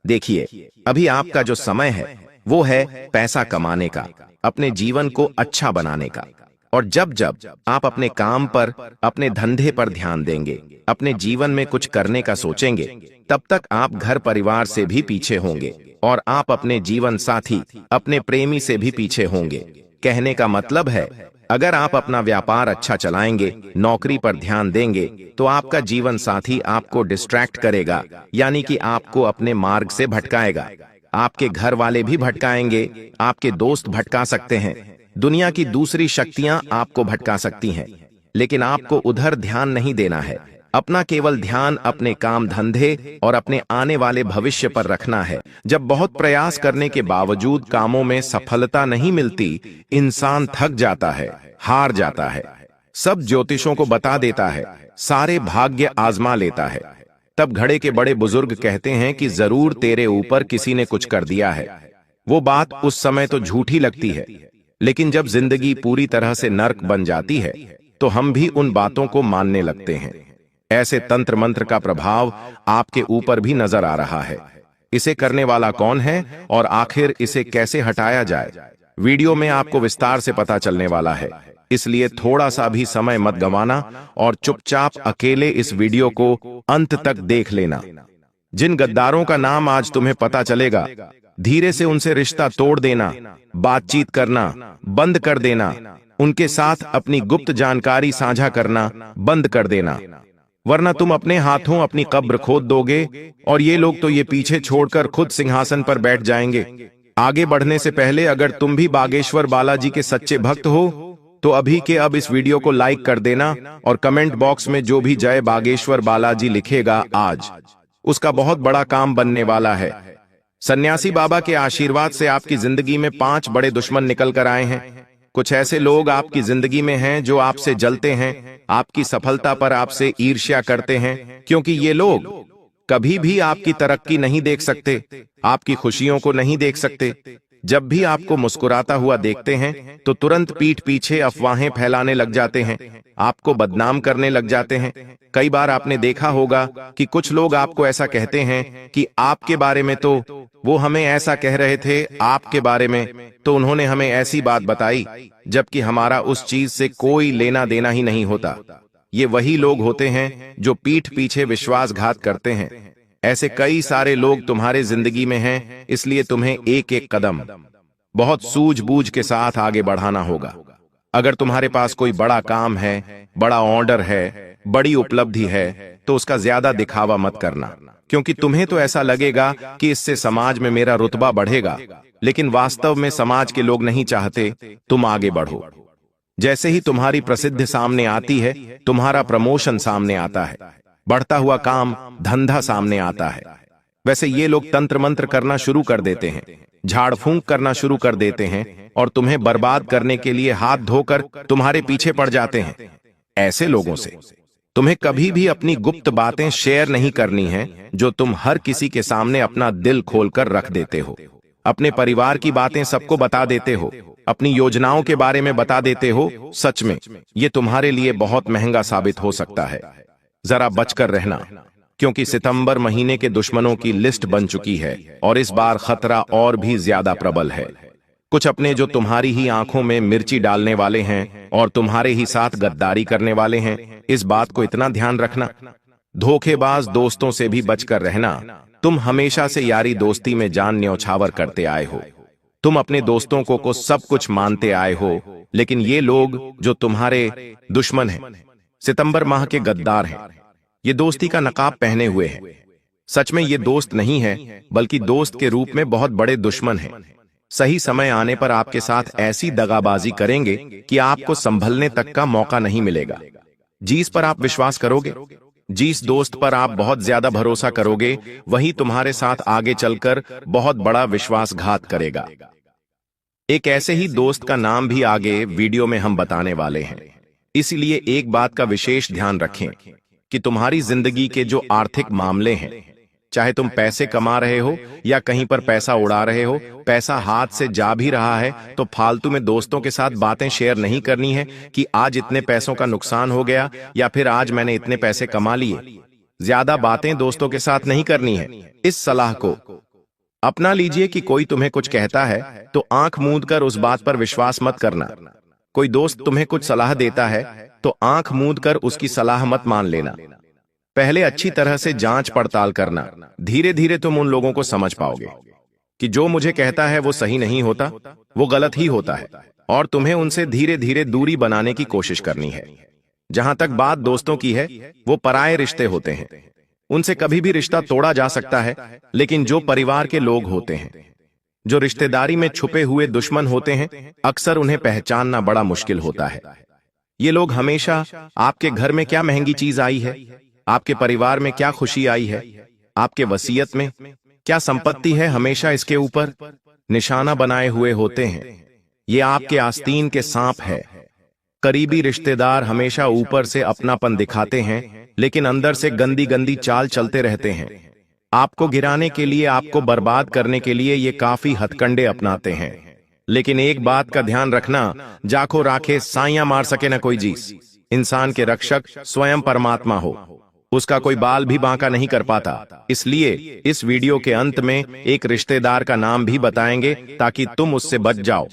देखिए, अभी आपका जो समय है वो है पैसा कमाने का, अपने जीवन को अच्छा बनाने का। और जब जब आप अपने काम पर, अपने धंधे पर ध्यान देंगे, अपने जीवन में कुछ करने का सोचेंगे, तब तक आप घर परिवार से भी पीछे होंगे और आप अपने जीवन साथी, अपने प्रेमी से भी पीछे होंगे। कहने का मतलब है, अगर आप अपना व्यापार अच्छा चलाएंगे, नौकरी पर ध्यान देंगे, तो आपका जीवन साथी आपको डिस्ट्रैक्ट करेगा, यानी कि आपको अपने मार्ग से भटकाएगा। आपके घर वाले भी भटकाएंगे, आपके दोस्त भटका सकते हैं, दुनिया की दूसरी शक्तियां आपको भटका सकती हैं। लेकिन आपको उधर ध्यान नहीं देना है। अपना केवल ध्यान अपने काम धंधे और अपने आने वाले भविष्य पर रखना है। जब बहुत प्रयास करने के बावजूद कामों में सफलता नहीं मिलती, इंसान थक जाता है, हार जाता है, सब ज्योतिषों को बता देता है, सारे भाग्य आजमा लेता है, तब घड़े के बड़े बुजुर्ग कहते हैं कि जरूर तेरे ऊपर किसी ने कुछ कर दिया है। वो बात उस समय तो झूठी लगती है, लेकिन जब जिंदगी पूरी तरह से नर्क बन जाती है तो हम भी उन बातों को मानने लगते हैं। ऐसे तंत्र मंत्र का प्रभाव आपके ऊपर भी नजर आ रहा है। इसे करने वाला कौन है और आखिर इसे कैसे हटाया जाए, वीडियो में आपको विस्तार से पता चलने वाला है। इसलिए थोड़ा सा भी समय मत गंवाना और चुपचाप अकेले इस वीडियो को अंत तक देख लेना। जिन गद्दारों का नाम आज तुम्हें पता चलेगा, धीरे से उनसे रिश्ता तोड़ देना, बातचीत करना बंद कर देना, उनके साथ अपनी गुप्त जानकारी साझा करना बंद कर देना, वरना तुम अपने हाथों अपनी कब्र खोद दोगे और ये लोग तो ये पीछे छोड़कर खुद सिंहासन पर बैठ जाएंगे। आगे बढ़ने से पहले अगर तुम भी बागेश्वर बालाजी के सच्चे भक्त हो तो अभी के अब इस वीडियो को लाइक कर देना और कमेंट बॉक्स में जो भी जय बागेश्वर बालाजी लिखेगा आज उसका बहुत बड़ा काम बनने वाला है। सन्यासी बाबा के आशीर्वाद से आपकी जिंदगी में 5 बड़े दुश्मन निकल कर आए हैं। कुछ ऐसे लोग आपकी जिंदगी में हैं जो आपसे जलते हैं, आपकी सफलता पर आपसे ईर्ष्या करते हैं, क्योंकि ये लोग कभी भी आपकी तरक्की नहीं देख सकते, आपकी खुशियों को नहीं देख सकते। जब भी आपको मुस्कुराता हुआ देखते हैं तो तुरंत पीठ पीछे अफवाहें फैलाने लग जाते हैं, आपको बदनाम करने लग जाते हैं। कई बार आपने देखा होगा कि कुछ लोग आपको ऐसा कहते हैं कि आपके बारे में तो वो हमें ऐसा कह रहे थे, आपके बारे में तो उन्होंने हमें ऐसी बात बताई, जबकि हमारा उस चीज से कोई लेना देना ही नहीं होता। ये वही लोग होते हैं जो पीठ पीछे विश्वासघात करते हैं। ऐसे कई सारे लोग तुम्हारे जिंदगी में हैं, इसलिए तुम्हें एक एक कदम बहुत सूझबूझ के साथ आगे बढ़ाना होगा। अगर तुम्हारे पास कोई बड़ा काम है, बड़ा ऑर्डर है, बड़ी उपलब्धि है, तो उसका ज्यादा दिखावा मत करना, क्योंकि तुम्हें तो ऐसा लगेगा कि इससे समाज में मेरा रुतबा बढ़ेगा, लेकिन वास्तव में समाज के लोग नहीं चाहते तुम आगे बढ़ो। जैसे ही तुम्हारी प्रसिद्धि सामने आती है, तुम्हारा प्रमोशन सामने आता है, बढ़ता हुआ काम धंधा सामने आता है, वैसे ये लोग तंत्र मंत्र करना शुरू कर देते हैं, झाड़ फूंक करना शुरू कर देते हैं और तुम्हें बर्बाद करने के लिए हाथ धोकर तुम्हारे पीछे पड़ जाते हैं। ऐसे लोगों से तुम्हें कभी भी अपनी गुप्त बातें शेयर नहीं करनी है, जो तुम हर किसी के सामने अपना दिल खोलकर रख देते हो। अपने परिवार की बातें सबको बता देते हो, अपनी योजनाओं के बारे में बता देते हो। सच में ये तुम्हारे लिए बहुत महंगा साबित हो सकता है। जरा बचकर रहना, क्योंकि सितंबर महीने के दुश्मनों की लिस्ट बन चुकी है और इस बार खतरा और भी ज्यादा प्रबल है। कुछ अपने जो तुम्हारी ही आंखों में मिर्ची डालने वाले हैं और तुम्हारे ही साथ गद्दारी करने वाले हैं। इस बात को इतना ध्यान रखना, धोखेबाज दोस्तों से भी बचकर रहना। तुम हमेशा से यारी दोस्ती में जान न्यौछावर करते आए हो, तुम अपने दोस्तों को सब कुछ मानते आए हो, लेकिन ये लोग जो तुम्हारे दुश्मन हैं, सितंबर माह के गद्दार हैं, ये दोस्ती का नकाब पहने हुए हैं। सच में ये दोस्त नहीं है, बल्कि दोस्त के रूप में बहुत बड़े दुश्मन हैं। सही समय आने पर आपके साथ ऐसी दगाबाजी करेंगे कि आपको संभलने तक का मौका नहीं मिलेगा। जिस पर आप विश्वास करोगे, जिस दोस्त पर आप बहुत ज्यादा भरोसा करोगे, वही तुम्हारे साथ आगे चलकर बहुत बड़ा विश्वासघात करेगा। एक ऐसे ही दोस्त का नाम भी आगे वीडियो में हम बताने वाले हैं। इसलिए एक बात का विशेष ध्यान रखें कि तुम्हारी जिंदगी के जो आर्थिक मामले हैं, चाहे तुम पैसे कमा रहे हो या कहीं पर पैसा उड़ा रहे हो, पैसा हाथ से जा भी रहा है तो फालतू में दोस्तों के साथ बातें शेयर नहीं करनी है कि आज इतने पैसों का नुकसान हो गया या फिर आज मैंने इतने पैसे कमा लिए। ज्यादा बातें दोस्तों के साथ नहीं करनी है। इस सलाह को अपना लीजिए कि कोई तुम्हें कुछ कहता है तो आंख मूंद कर उस बात पर विश्वास मत करना। कोई दोस्त तुम्हें कुछ सलाह देता है तो आंख मूंद कर उसकी सलाह मत मान लेना। पहले अच्छी तरह से जांच पड़ताल करना, धीरे धीरे तुम उन लोगों को समझ पाओगे कि जो मुझे कहता है वो सही नहीं होता, वो गलत ही होता है, और तुम्हें उनसे धीरे धीरे दूरी बनाने की कोशिश करनी है। जहां तक बात दोस्तों की है, वो पराये रिश्ते होते हैं, उनसे कभी भी रिश्ता तोड़ा जा सकता है, लेकिन जो परिवार के लोग होते हैं, जो रिश्तेदारी में छुपे हुए दुश्मन होते हैं, अक्सर उन्हें पहचानना बड़ा मुश्किल होता है। ये लोग हमेशा आपके घर में क्या महंगी चीज आई है, आपके परिवार में क्या खुशी आई है, आपके वसीयत में क्या संपत्ति है, हमेशा इसके ऊपर निशाना बनाए हुए होते हैं। ये आपके आस्तीन के सांप है। करीबी रिश्तेदार हमेशा ऊपर से अपनापन दिखाते हैं, लेकिन अंदर से गंदी गंदी चाल चलते रहते हैं। आपको गिराने के लिए, आपको बर्बाद करने के लिए ये काफी हथकंडे अपनाते हैं। लेकिन एक बात का ध्यान रखना, जाखो राखे साइयां मार सके न कोई जीस। इंसान के रक्षक स्वयं परमात्मा हो, उसका कोई बाल भी बांका नहीं कर पाता। इसलिए इस वीडियो के अंत में एक रिश्तेदार का नाम भी बताएंगे ताकि तुम उससे बच जाओ,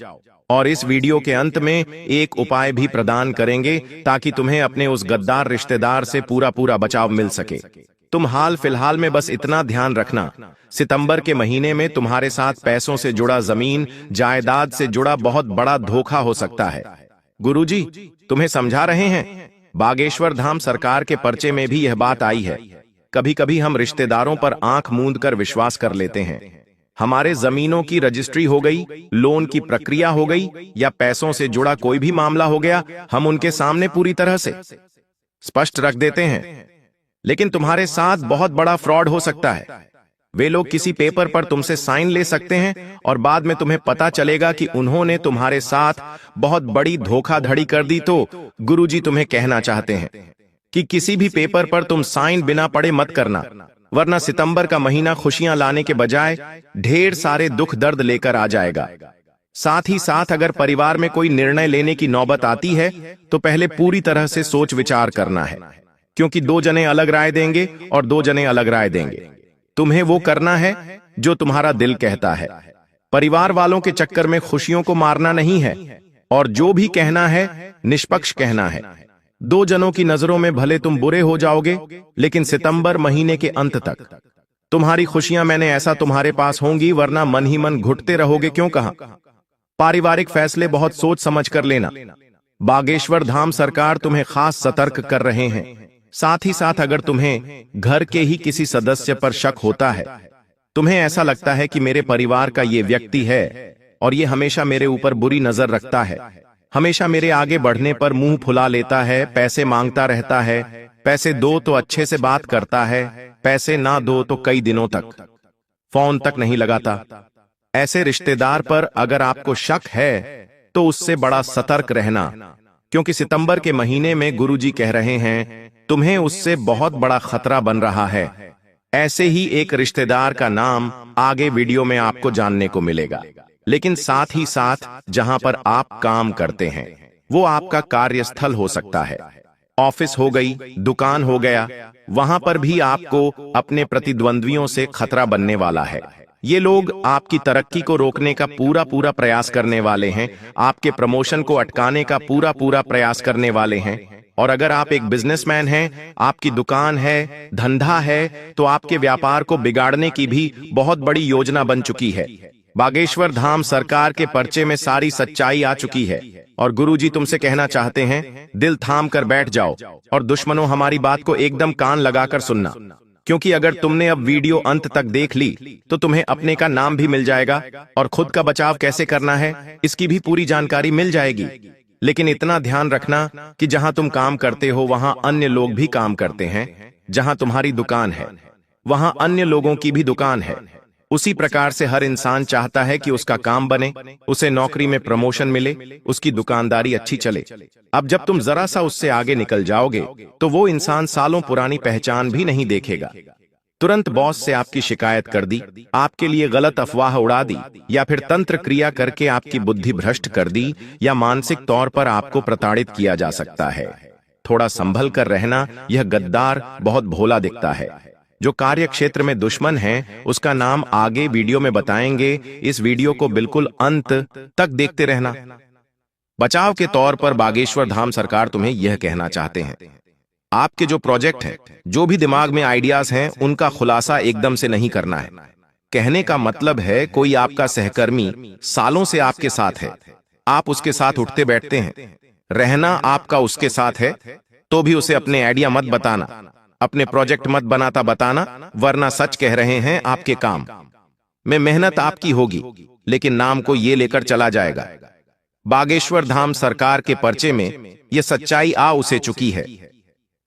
और इस वीडियो के अंत में एक उपाय भी प्रदान करेंगे ताकि तुम्हें अपने उस गद्दार रिश्तेदार से पूरा बचाव मिल सके। तुम हाल फिलहाल में बस इतना ध्यान रखना, सितंबर के महीने में तुम्हारे साथ पैसों से जुड़ा, जमीन जायदाद से जुड़ा बहुत बड़ा धोखा हो सकता है। गुरुजी तुम्हें समझा रहे हैं। बागेश्वर धाम सरकार के पर्चे में भी यह बात आई है। कभी कभी हम रिश्तेदारों पर आंख मूंद कर विश्वास कर लेते हैं। हमारे जमीनों की रजिस्ट्री हो गई, लोन की प्रक्रिया हो गई, या पैसों से जुड़ा कोई भी मामला हो गया, हम उनके सामने पूरी तरह से स्पष्ट रख देते हैं। लेकिन तुम्हारे साथ बहुत बड़ा फ्रॉड हो सकता है। वे लोग किसी पेपर पर तुमसे साइन ले सकते हैं और बाद में तुम्हें पता चलेगा कि उन्होंने तुम्हारे साथ बहुत बड़ी धोखाधड़ी कर दी। तो गुरुजी तुम्हें कहना चाहते हैं कि किसी भी पेपर पर तुम साइन बिना पढ़े मत करना, वरना सितंबर का महीना खुशियां लाने के बजाय ढेर सारे दुख दर्द लेकर आ जाएगा। साथ ही साथ अगर परिवार में कोई निर्णय लेने की नौबत आती है तो पहले पूरी तरह से सोच विचार करना है, क्योंकि 2 जने अलग राय देंगे और 2 जने अलग राय देंगे। तुम्हें वो करना है जो तुम्हारा दिल कहता है। परिवार वालों के चक्कर में खुशियों को मारना नहीं है, और जो भी कहना है निष्पक्ष कहना है। 2 जनों की नजरों में भले तुम बुरे हो जाओगे, लेकिन सितंबर महीने के अंत तक तुम्हारी खुशियां मैंने ऐसा तुम्हारे पास होंगी, वरना मन ही मन घुटते रहोगे। क्यों कहा? पारिवारिक फैसले बहुत सोच समझ कर लेना। बागेश्वर धाम सरकार तुम्हें खास सतर्क कर रहे हैं। साथ ही साथ अगर तुम्हें घर के ही किसी सदस्य पर शक होता है, तुम्हें ऐसा लगता है कि मेरे परिवार का ये व्यक्ति है और ये हमेशा मेरे ऊपर बुरी नजर रखता है, हमेशा मेरे आगे बढ़ने पर मुंह फुला लेता है, पैसे मांगता रहता है, पैसे दो तो अच्छे से बात करता है, पैसे ना दो तो कई दिनों तक फोन तक नहीं लगाता, ऐसे रिश्तेदार पर अगर आपको शक है तो उससे बड़ा सतर्क रहना, क्योंकि सितंबर के महीने में गुरुजी कह रहे हैं तुम्हें उससे बहुत बड़ा खतरा बन रहा है। ऐसे ही एक रिश्तेदार का नाम आगे वीडियो में आपको जानने को मिलेगा। लेकिन साथ ही साथ जहां पर आप काम करते हैं वो आपका कार्यस्थल हो सकता है, ऑफिस हो गई, दुकान हो गया, वहां पर भी आपको अपने प्रतिद्वंद्वियों से खतरा बनने वाला है। ये लोग आपकी तरक्की को रोकने का पूरा प्रयास करने वाले हैं, आपके प्रमोशन को अटकाने का पूरा प्रयास करने वाले हैं। और अगर आप एक बिजनेसमैन हैं, आपकी दुकान है, धंधा है, तो आपके व्यापार को बिगाड़ने की भी बहुत बड़ी योजना बन चुकी है। बागेश्वर धाम सरकार के पर्चे में सारी सच्चाई आ चुकी है, और गुरुजी तुमसे कहना चाहते हैं दिल थाम कर बैठ जाओ और दुश्मनों हमारी बात को एकदम कान लगाकर सुनना, क्योंकि अगर तुमने अब वीडियो अंत तक देख ली तो तुम्हें अपने का नाम भी मिल जाएगा और खुद का बचाव कैसे करना है इसकी भी पूरी जानकारी मिल जाएगी। लेकिन इतना ध्यान रखना कि जहां तुम काम करते हो वहां अन्य लोग भी काम करते हैं, जहां तुम्हारी दुकान है वहां अन्य लोगों की भी दुकान है। उसी प्रकार से हर इंसान चाहता है कि उसका काम बने, उसे नौकरी में प्रमोशन मिले, उसकी दुकानदारी अच्छी चले। अब जब तुम जरा सा उससे आगे निकल जाओगे तो वो इंसान सालों पुरानी पहचान भी नहीं देखेगा। तुरंत बॉस से आपकी शिकायत कर दी, आपके लिए गलत अफवाह उड़ा दी, या फिर तंत्र क्रिया करके आपकी बुद्धि भ्रष्ट कर दी, या मानसिक तौर पर आपको प्रताड़ित किया जा सकता है। थोड़ा संभल कर रहना। यह गद्दार बहुत भोला दिखता है। जो कार्य क्षेत्र में दुश्मन है उसका नाम आगे वीडियो में बताएंगे। इस वीडियो को बिल्कुल अंत तक देखते रहना। बचाव के तौर पर बागेश्वर धाम सरकार तुम्हें यह कहना चाहते हैं, आपके जो प्रोजेक्ट हैं, जो भी दिमाग में आइडियाज हैं, उनका खुलासा एकदम से नहीं करना है। कहने का मतलब है कोई आपका सहकर्मी सालों से आपके साथ है, आप उसके साथ उठते बैठते हैं, रहना आपका उसके साथ है, तो भी उसे अपने आइडिया मत बताना, अपने प्रोजेक्ट मत बताना, वरना सच कह रहे हैं आपके काम में मेहनत आपकी होगी लेकिन नाम को ये लेकर चला जाएगा। बागेश्वर धाम सरकार के पर्चे में यह सच्चाई आ उसे चुकी है।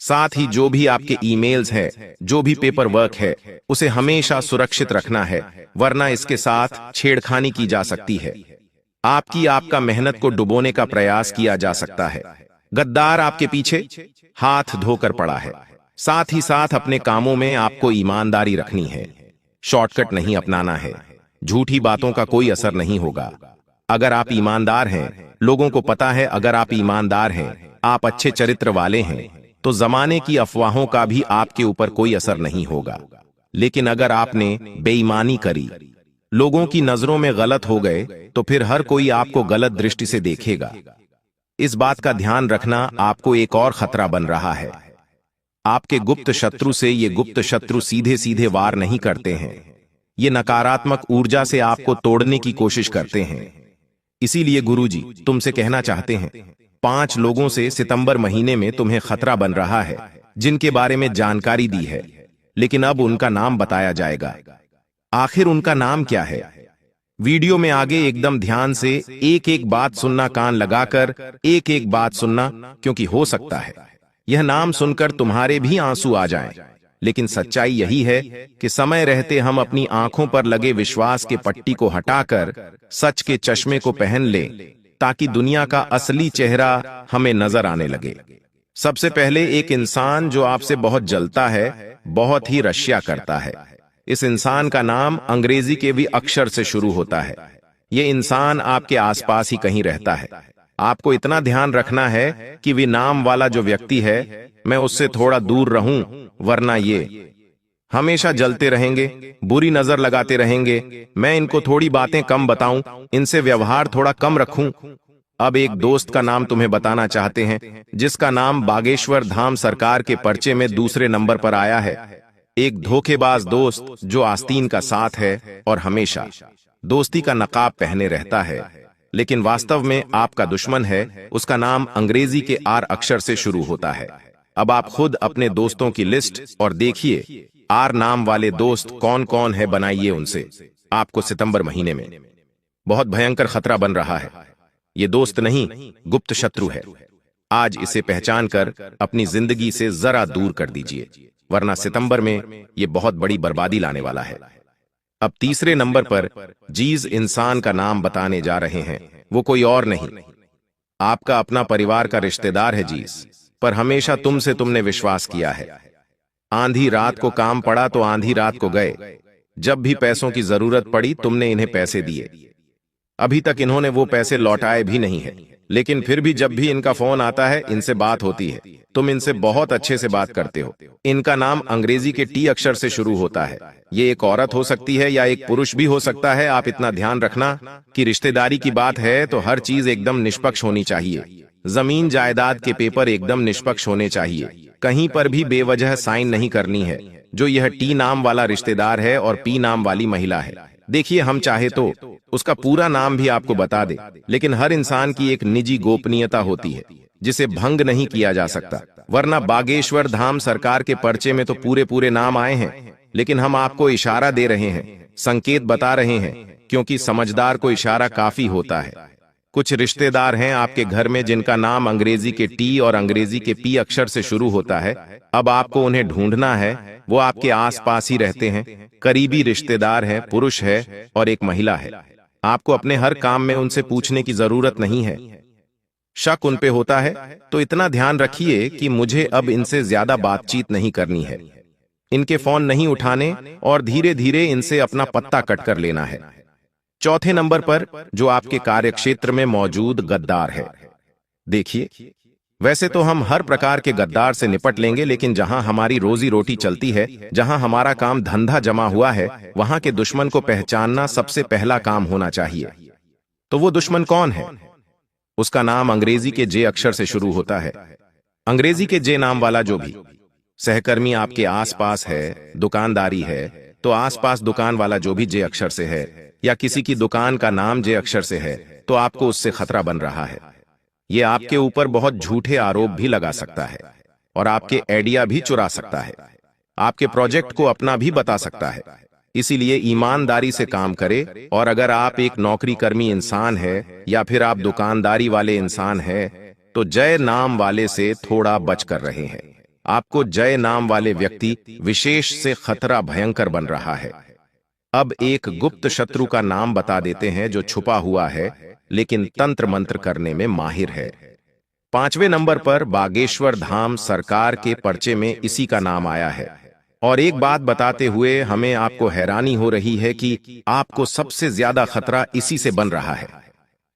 साथ ही जो भी आपके ईमेल्स है, जो भी पेपर वर्क है, उसे हमेशा सुरक्षित रखना है, वरना इसके साथ छेड़खानी की जा सकती है। आपका मेहनत को डुबोने का प्रयास किया जा सकता है। गद्दार आपके पीछे हाथ धोकर पड़ा है। साथ ही साथ अपने कामों में आपको ईमानदारी रखनी है, शॉर्टकट नहीं अपनाना है। झूठी बातों का कोई असर नहीं होगा। अगर आप ईमानदार हैं, लोगों को पता है अगर आप ईमानदार हैं, आप अच्छे चरित्र वाले हैं, तो जमाने की अफवाहों का भी आपके ऊपर कोई असर नहीं होगा। लेकिन अगर आपने बेईमानी करी, लोगों की नजरों में गलत हो गए, तो फिर हर कोई आपको गलत दृष्टि से देखेगा। इस बात का ध्यान रखना, आपको एक और खतरा बन रहा है। आपके गुप्त शत्रु से ये गुप्त शत्रु सीधे सीधे वार नहीं करते हैं, ये नकारात्मक ऊर्जा से आपको तोड़ने की कोशिश करते हैं। इसीलिए गुरुजी तुमसे कहना चाहते हैं, 5 लोगों से सितंबर महीने में तुम्हें खतरा बन रहा है, जिनके बारे में जानकारी दी है, लेकिन अब उनका नाम बताया जाएगा। आखिर उनका नाम क्या है? वीडियो में आगे एकदम ध्यान से एक एक बात सुनना, कान लगाकर एक एक बात सुनना, क्योंकि हो सकता है यह नाम सुनकर तुम्हारे भी आंसू आ जाएं। लेकिन सच्चाई यही है कि समय रहते हम अपनी आंखों पर लगे विश्वास के पट्टी को हटाकर सच के चश्मे को पहन लें, ताकि दुनिया का असली चेहरा हमें नजर आने लगे। सबसे पहले एक इंसान जो आपसे बहुत जलता है, बहुत ही रश्या करता है। इस इंसान का नाम अंग्रेजी के भी अक्षर से शुरू होता है। ये इंसान आपके आसपास ही कहीं रहता है। आपको इतना ध्यान रखना है कि वे नाम वाला जो व्यक्ति है, मैं उससे थोड़ा दूर रहूं, वरना ये हमेशा जलते रहेंगे, बुरी नजर लगाते रहेंगे। मैं इनको थोड़ी बातें कम बताऊं, इनसे व्यवहार थोड़ा कम रखूं। अब एक दोस्त का नाम तुम्हें बताना चाहते हैं, जिसका नाम बागेश्वर धाम सरकार के पर्चे में दूसरे नंबर पर आया है। एक धोखेबाज दोस्त जो आस्तीन का साथ है और हमेशा दोस्ती का नकाब पहने रहता है, लेकिन वास्तव में आपका दुश्मन है। उसका नाम अंग्रेजी के आर अक्षर से शुरू होता है। अब आप खुद अपने दोस्तों की लिस्ट और देखिए आर नाम वाले दोस्त कौन कौन है, बनाइए उनसे। आपको सितंबर महीने में बहुत भयंकर खतरा बन रहा है। ये दोस्त नहीं, गुप्त शत्रु है। आज इसे पहचान कर अपनी जिंदगी से जरा दूर कर दीजिए, वरना सितंबर में ये बहुत बड़ी बर्बादी लाने वाला है। अब तीसरे नंबर पर जिस इंसान का नाम बताने जा रहे हैं, वो कोई और नहीं, आपका अपना परिवार का रिश्तेदार है। जिस पर हमेशा तुमने विश्वास किया है। आंधी रात को काम पड़ा तो आंधी रात को गए। जब भी पैसों की जरूरत पड़ी, तुमने इन्हें पैसे दिए। अभी तक इन्होंने वो पैसे लौटाए भी नहीं है, लेकिन फिर भी जब भी इनका फोन आता है, इनसे बात होती है, तुम इनसे बहुत अच्छे से बात करते हो। इनका नाम अंग्रेजी के टी अक्षर से शुरू होता है। ये एक औरत हो सकती है या एक पुरुष भी हो सकता है। आप इतना ध्यान रखना कि रिश्तेदारी की बात है तो हर चीज एकदम निष्पक्ष होनी चाहिए। जमीन जायदाद के पेपर एकदम निष्पक्ष होने चाहिए, कहीं पर भी बेवजह साइन नहीं करनी है। जो यह टी नाम वाला रिश्तेदार है और पी नाम वाली महिला है, देखिए हम चाहे तो उसका पूरा नाम भी आपको बता दे, लेकिन हर इंसान की एक निजी गोपनीयता होती है जिसे भंग नहीं किया जा सकता। वरना बागेश्वर धाम सरकार के पर्चे में तो पूरे नाम आए हैं, लेकिन हम आपको इशारा दे रहे हैं, संकेत बता रहे हैं, क्योंकि समझदार को इशारा काफी होता है। कुछ रिश्तेदार हैं आपके घर में जिनका नाम अंग्रेजी के टी और अंग्रेजी के पी अक्षर से शुरू होता है। अब आपको उन्हें ढूंढना है। वो आपके आसपास ही रहते हैं, करीबी रिश्तेदार हैं, पुरुष है और एक महिला है। आपको अपने हर काम में उनसे पूछने की जरूरत नहीं है। शक उन पे होता है तो इतना ध्यान रखिए कि मुझे अब इनसे ज्यादा बातचीत नहीं करनी है। इनके फोन नहीं उठाने और धीरे धीरे इनसे अपना पत्ता कट कर लेना है। चौथे नंबर पर जो आपके कार्यक्षेत्र में मौजूद गद्दार है। देखिए, वैसे तो हम हर प्रकार के गद्दार से निपट लेंगे, लेकिन जहां हमारी रोजी रोटी चलती है, जहां हमारा काम धंधा जमा हुआ है, वहां के दुश्मन को पहचानना सबसे पहला काम होना चाहिए। तो वो दुश्मन कौन है? उसका नाम अंग्रेजी के जे अक्षर से शुरू होता है। अंग्रेजी के जे नाम वाला जो भी सहकर्मी आपके आसपास है, दुकानदारी है, तो आसपास दुकान वाला जो भी जे अक्षर से है, या किसी की दुकान का नाम जे अक्षर से है, तो आपको उससे खतरा बन रहा है। ये आपके ऊपर बहुत झूठे आरोप भी लगा सकता है और आपके आइडिया भी चुरा सकता है, आपके प्रोजेक्ट को अपना भी बता सकता है। इसीलिए ईमानदारी से काम करे। और अगर आप एक नौकरी कर्मी इंसान है या फिर आप दुकानदारी वाले इंसान है, तो जय नाम वाले से थोड़ा बच कर रहे हैं। आपको जय नाम वाले व्यक्ति विशेष से खतरा भयंकर बन रहा है। अब एक गुप्त शत्रु का नाम बता देते हैं जो छुपा हुआ है, लेकिन तंत्र मंत्र करने में माहिर है। 5वें नंबर पर बागेश्वर धाम सरकार के पर्चे में इसी का नाम आया है। और एक बात बताते हुए हमें आपको हैरानी हो रही है कि आपको सबसे ज्यादा खतरा इसी से बन रहा है।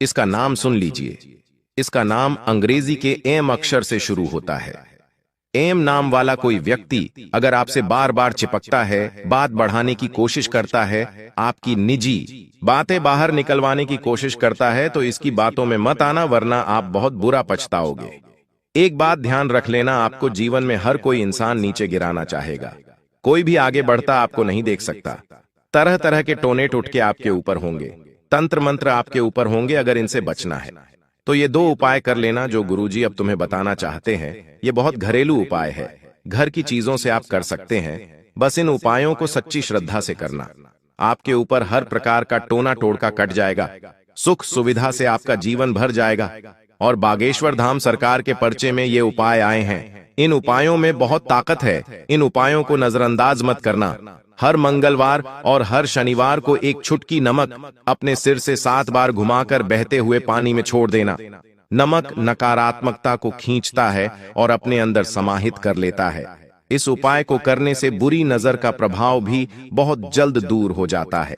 इसका नाम सुन लीजिए। इसका नाम अंग्रेजी के एम अक्षर से शुरू होता है। एम नाम वाला कोई व्यक्ति अगर आपसे बार बार चिपकता है, बात बढ़ाने की कोशिश करता है, आपकी निजी बातें बाहर निकलवाने की कोशिश करता है, तो इसकी बातों में मत आना, वरना आप बहुत बुरा पछताओगे। एक बात ध्यान रख लेना, आपको जीवन में हर कोई इंसान नीचे गिराना चाहेगा। कोई भी आगे बढ़ता आपको नहीं देख सकता। तरह तरह के टोने टुटके आपके ऊपर होंगे, तंत्र मंत्र आपके ऊपर होंगे। अगर इनसे बचना है तो ये 2 उपाय कर लेना जो गुरुजी अब तुम्हें बताना चाहते हैं। ये बहुत घरेलू उपाय है, घर की चीजों से आप कर सकते हैं। बस इन उपायों को सच्ची श्रद्धा से करना। आपके ऊपर हर प्रकार का टोना टोड़का कट जाएगा, सुख सुविधा से आपका जीवन भर जाएगा। और बागेश्वर धाम सरकार के पर्चे में ये उपाय आए हैं। इन उपायों में बहुत ताकत है। इन उपायों को नजरअंदाज मत करना। हर मंगलवार और हर शनिवार को एक चुटकी नमक अपने सिर से 7 बार घुमाकर बहते हुए पानी में छोड़ देना। नमक नकारात्मकता को खींचता है और अपने अंदर समाहित कर लेता है। इस उपाय को करने से बुरी नजर का प्रभाव भी बहुत जल्द दूर हो जाता है।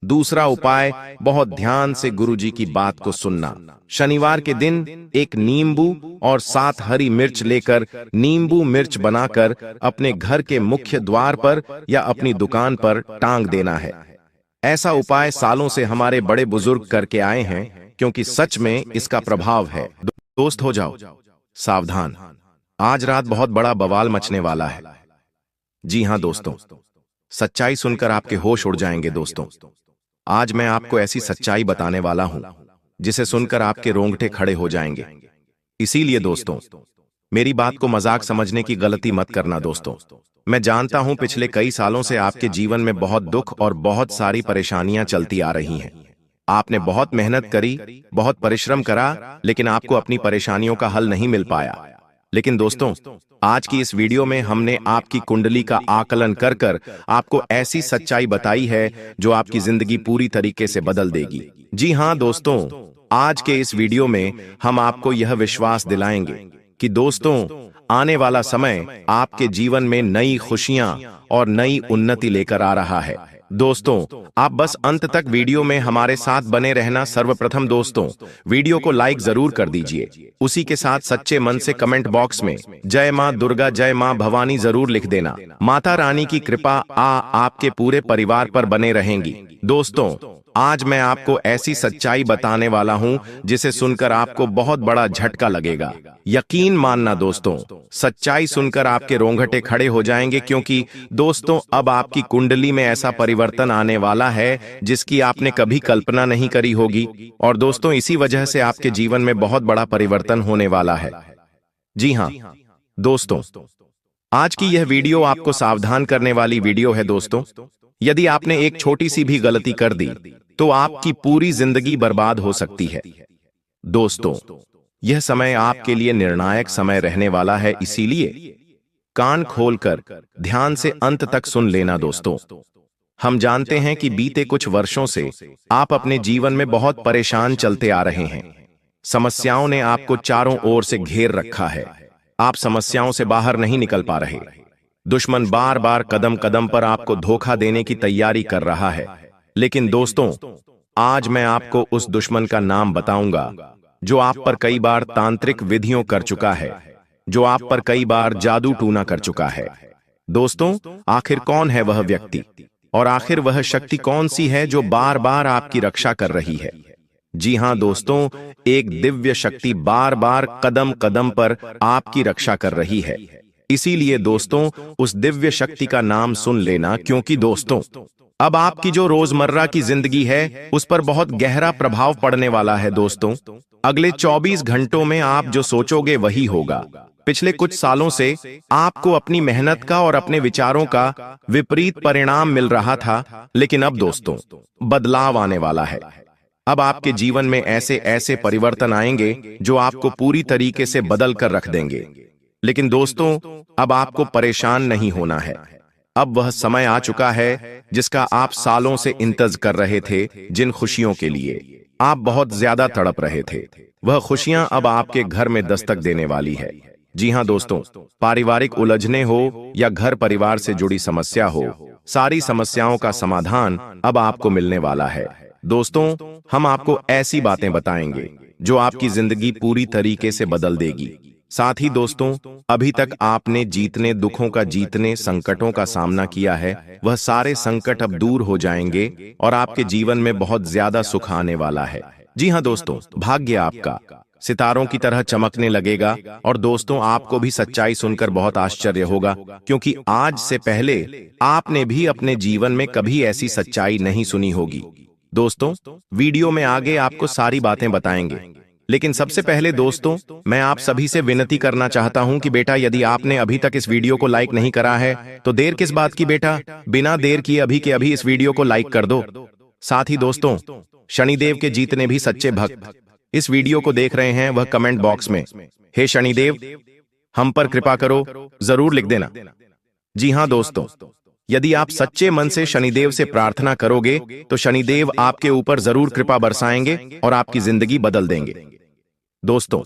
दूसरा उपाय, बहुत ध्यान से गुरुजी की बात को सुनना। शनिवार के दिन एक नींबू और 7 हरी मिर्च लेकर नींबू मिर्च बनाकर अपने घर के मुख्य द्वार पर या अपनी दुकान पर टांग देना है। ऐसा उपाय सालों से हमारे बड़े बुजुर्ग करके आए हैं, क्योंकि सच में इसका प्रभाव है। दोस्त हो जाओ सावधान, आज रात बहुत बड़ा बवाल मचने वाला है। जी हां दोस्तों, सच्चाई सुनकर आपके होश उड़ जाएंगे। दोस्तों, आज मैं आपको ऐसी सच्चाई बताने वाला हूं जिसे सुनकर आपके रोंगटे खड़े हो जाएंगे। इसीलिए दोस्तों, मेरी बात को मजाक समझने की गलती मत करना। दोस्तों, मैं जानता हूं पिछले कई सालों से आपके जीवन में बहुत दुख और बहुत सारी परेशानियां चलती आ रही हैं। आपने बहुत मेहनत करी, बहुत परिश्रम करा, लेकिन आपको अपनी परेशानियों का हल नहीं मिल पाया। लेकिन दोस्तों, आज की इस वीडियो में हमने आपकी कुंडली का आकलन कर कर आपको ऐसी सच्चाई बताई है जो आपकी जिंदगी पूरी तरीके से बदल देगी। जी हां दोस्तों, आज के इस वीडियो में हम आपको यह विश्वास दिलाएंगे कि दोस्तों, आने वाला समय आपके जीवन में नई खुशियां और नई उन्नति लेकर आ रहा है। दोस्तों, आप बस अंत तक वीडियो में हमारे साथ बने रहना। सर्वप्रथम दोस्तों, वीडियो को लाइक जरूर कर दीजिए। उसी के साथ सच्चे मन से कमेंट बॉक्स में जय मां दुर्गा, जय मां भवानी जरूर लिख देना। माता रानी की कृपा आपके पूरे परिवार पर बने रहेंगी। दोस्तों, आज मैं आपको ऐसी सच्चाई बताने वाला हूं जिसे सुनकर आपको बहुत बड़ा झटका लगेगा। यकीन मानना दोस्तों, सच्चाई सुनकर आपके रोंगटे खड़े हो जाएंगे, क्योंकि दोस्तों, अब आपकी कुंडली में ऐसा परिवर्तन आने वाला है जिसकी आपने कभी कल्पना नहीं करी होगी। और दोस्तों, इसी वजह से आपके जीवन में बहुत बड़ा परिवर्तन होने वाला है। जी हां दोस्तों, आज की यह वीडियो आपको सावधान करने वाली वीडियो है। दोस्तों, यदि आपने एक छोटी सी भी गलती कर दी तो आपकी पूरी जिंदगी बर्बाद हो सकती है। दोस्तों, यह समय आपके लिए निर्णायक समय रहने वाला है, इसीलिए कान खोलकर ध्यान से अंत तक सुन लेना। दोस्तों, हम जानते हैं कि बीते कुछ वर्षों से आप अपने जीवन में बहुत परेशान चलते आ रहे हैं। समस्याओं ने आपको चारों ओर से घेर रखा है। आप समस्याओं से बाहर नहीं निकल पा रहे। दुश्मन बार बार कदम कदम पर आपको धोखा देने की तैयारी कर रहा है। लेकिन दोस्तों, आज मैं आपको उस दुश्मन का नाम बताऊंगा जो आप पर कई बार तांत्रिक विधियों कर चुका है, जो आप पर कई बार जादू टूना कर चुका है। दोस्तों, आखिर कौन है वह व्यक्ति और आखिर वह शक्ति कौन सी है जो बार बार आपकी रक्षा कर रही है? जी हां दोस्तों, एक दिव्य शक्ति बार बार कदम कदम पर आपकी रक्षा कर रही है। इसीलिए दोस्तों, उस दिव्य शक्ति का नाम सुन लेना, क्योंकि दोस्तों, अब आपकी जो रोजमर्रा की जिंदगी है उस पर बहुत गहरा प्रभाव पड़ने वाला है। दोस्तों, अगले 24 घंटों में आप जो सोचोगे वही होगा। पिछले कुछ सालों से आपको अपनी मेहनत का और अपने विचारों का विपरीत परिणाम मिल रहा था, लेकिन अब दोस्तों, बदलाव आने वाला है। अब आपके जीवन में ऐसे ऐसे परिवर्तन आएंगे जो आपको पूरी तरीके से बदल कर रख देंगे। लेकिन दोस्तों, अब आपको परेशान नहीं होना है। अब वह समय आ चुका है जिसका आप सालों से इंतजार कर रहे थे, जिन खुशियों के लिए आप बहुत ज्यादा तड़प रहे थे। वह खुशियां अब आपके घर में दस्तक देने वाली है। जी हाँ दोस्तों, पारिवारिक उलझने हो या घर परिवार से जुड़ी समस्या हो, सारी समस्याओं का समाधान अब आपको मिलने वाला है। दोस्तों, हम आपको ऐसी बातें बताएंगे जो आपकी जिंदगी पूरी तरीके से बदल देगी। साथ ही दोस्तों, अभी तक आपने जीतने दुखों का जीतने संकटों का सामना किया है, वह सारे संकट अब दूर हो जाएंगे और आपके जीवन में बहुत ज्यादा सुख आने वाला है। जी हाँ दोस्तों, भाग्य आपका सितारों की तरह चमकने लगेगा। और दोस्तों, आपको भी सच्चाई सुनकर बहुत आश्चर्य होगा, क्योंकि आज से पहले आपने भी अपने जीवन में कभी ऐसी सच्चाई नहीं सुनी होगी। दोस्तों, वीडियो में आगे आपको सारी बातें बताएंगे, लेकिन सबसे पहले दोस्तों, मैं आप सभी से विनती करना चाहता हूं कि बेटा, यदि आपने अभी तक इस वीडियो को लाइक नहीं करा है तो देर किस बात की बेटा, बिना देर किए अभी के अभी इस वीडियो को लाइक कर दो। साथ ही दोस्तों, शनिदेव के जितने भी सच्चे भक्त इस वीडियो को देख रहे हैं, वह कमेंट बॉक्स में हे शनिदेव हम पर कृपा करो जरूर लिख देना। जी हां दोस्तों, यदि आप सच्चे मन से शनिदेव से प्रार्थना करोगे तो शनिदेव आपके ऊपर जरूर कृपा बरसाएंगे और आपकी जिंदगी बदल देंगे। दोस्तों,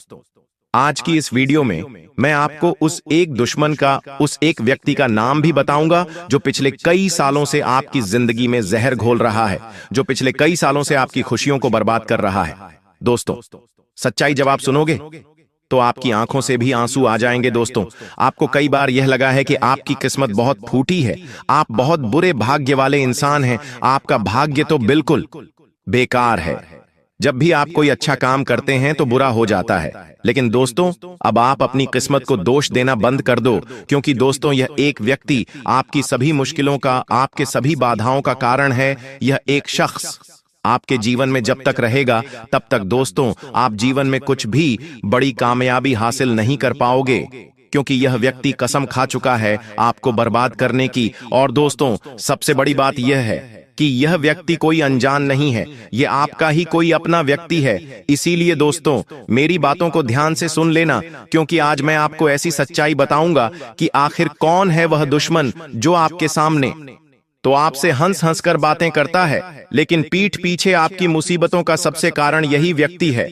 आज की इस वीडियो में मैं आपको उस एक दुश्मन का, उस एक व्यक्ति का नाम भी बताऊंगा जो पिछले कई सालों से आपकी जिंदगी में जहर घोल रहा है, जो पिछले कई सालों से आपकी खुशियों को बर्बाद कर रहा है। दोस्तों, सच्चाई जब आप सुनोगे तो आपकी आंखों से भी आंसू आ जाएंगे। दोस्तों, आपको कई बार यह लगा है कि आपकी किस्मत बहुत फूटी है, आप बहुत बुरे भाग्य वाले इंसान हैं, आपका भाग्य तो बिल्कुल बेकार है। जब भी आप कोई अच्छा काम करते हैं तो बुरा हो जाता है। लेकिन दोस्तों, अब आप अपनी किस्मत को दोष देना बंद कर दो, क्योंकि दोस्तों, यह एक व्यक्ति आपकी सभी मुश्किलों का, आपके सभी बाधाओं का कारण है। यह एक शख्स आपके जीवन में जब तक रहेगा तब तक दोस्तों, आप जीवन में कुछ भी बड़ी कामयाबी हासिल नहीं कर पाओगे, क्योंकि यह व्यक्ति कसम खा चुका है आपको बर्बाद करने की। और दोस्तों, सबसे बड़ी बात यह है कि यह व्यक्ति कोई अनजान नहीं है, यह आपका ही कोई अपना व्यक्ति है। इसीलिए दोस्तों, मेरी बातों को ध्यान से सुन लेना, क्योंकि आज मैं आपको ऐसी सच्चाई बताऊंगा कि आखिर कौन है वह दुश्मन जो आपके सामने तो आपसे हंस हंस कर बातें करता है, लेकिन पीठ पीछे आपकी मुसीबतों का सबसे कारण यही व्यक्ति है।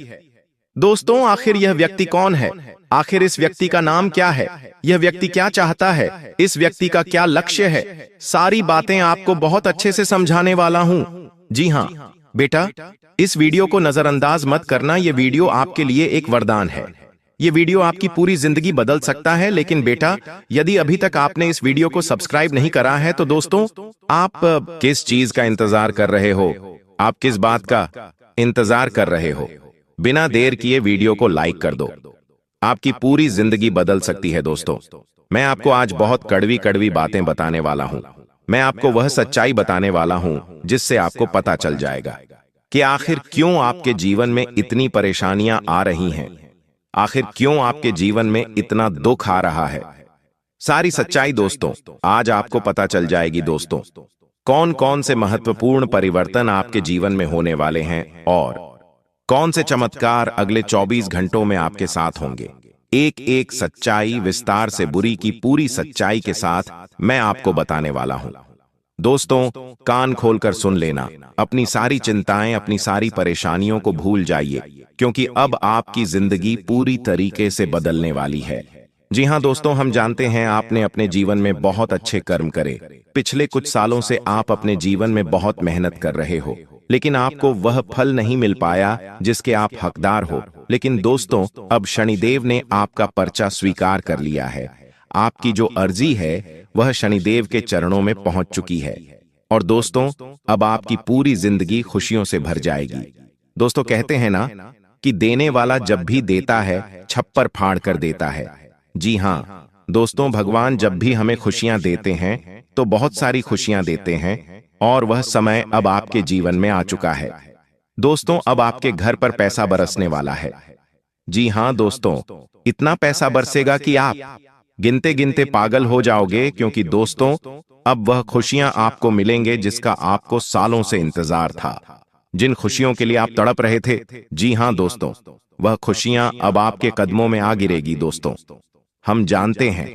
दोस्तों, आखिर यह व्यक्ति कौन है? आखिर इस व्यक्ति का नाम क्या है? यह व्यक्ति क्या चाहता है? इस व्यक्ति का क्या लक्ष्य है? सारी बातें आपको बहुत अच्छे से समझाने वाला हूं। जी हां बेटा, इस वीडियो को नजरअंदाज मत करना, यह वीडियो आपके लिए एक वरदान है। ये वीडियो आपकी पूरी जिंदगी बदल सकता है। लेकिन बेटा, यदि अभी तक आपने इस वीडियो को सब्सक्राइब नहीं करा है तो दोस्तों, आप किस चीज का इंतजार कर रहे हो? आप किस बात का इंतजार कर रहे हो? बिना देर किए वीडियो को लाइक कर दो, आपकी पूरी जिंदगी बदल सकती है। दोस्तों, मैं आपको आज बहुत कड़वी कड़वी बातें बताने वाला हूं। मैं आपको वह सच्चाई बताने वाला हूं जिससे आपको पता चल जाएगा कि आखिर क्यों आपके जीवन में इतनी परेशानियां आ रही हैं, आखिर क्यों आपके जीवन में इतना दुख आ रहा है। सारी सच्चाई दोस्तों आज आपको पता चल जाएगी। दोस्तों, कौन कौन से महत्वपूर्ण परिवर्तन आपके जीवन में होने वाले हैं और कौन से चमत्कार अगले 24 घंटों में आपके साथ होंगे। एक एक सच्चाई विस्तार से बुरी की पूरी सच्चाई के साथ मैं आपको बताने वाला हूं। दोस्तों, कान खोलकर सुन लेना, अपनी सारी चिंताएं, अपनी सारी परेशानियों को भूल जाइए, क्योंकि अब आपकी जिंदगी पूरी तरीके से बदलने वाली है। जी हां दोस्तों, हम जानते हैं आपने अपने जीवन में बहुत अच्छे कर्म करे। पिछले कुछ सालों से आप अपने जीवन में बहुत मेहनत कर रहे हो, लेकिन आपको वह फल नहीं मिल पाया जिसके आप हकदार हो। लेकिन दोस्तों, अब शनिदेव ने आपका पर्चा स्वीकार कर लिया है। आपकी जो अर्जी है वह शनिदेव के चरणों में पहुंच चुकी है। और दोस्तों, अब आपकी पूरी जिंदगी खुशियों से भर जाएगी। दोस्तों, कहते हैं ना कि देने वाला जब भी देता है छप्पर फाड़ कर देता है। जी हां दोस्तों, भगवान जब भी हमें खुशियां देते हैं तो बहुत सारी खुशियां देते हैं, और वह समय अब आपके जीवन में आ चुका है। दोस्तों, अब आपके घर पर पैसा बरसने वाला है। जी हां दोस्तों, इतना पैसा बरसेगा कि आप गिनते गिनते पागल हो जाओगे, क्योंकि दोस्तों, अब वह खुशियां आपको मिलेंगे जिसका आपको सालों से इंतजार था, जिन खुशियों के लिए आप तड़प रहे थे। जी हां दोस्तों, वह खुशियां अब आपके कदमों में आ गिरेगी। दोस्तों, हम जानते हैं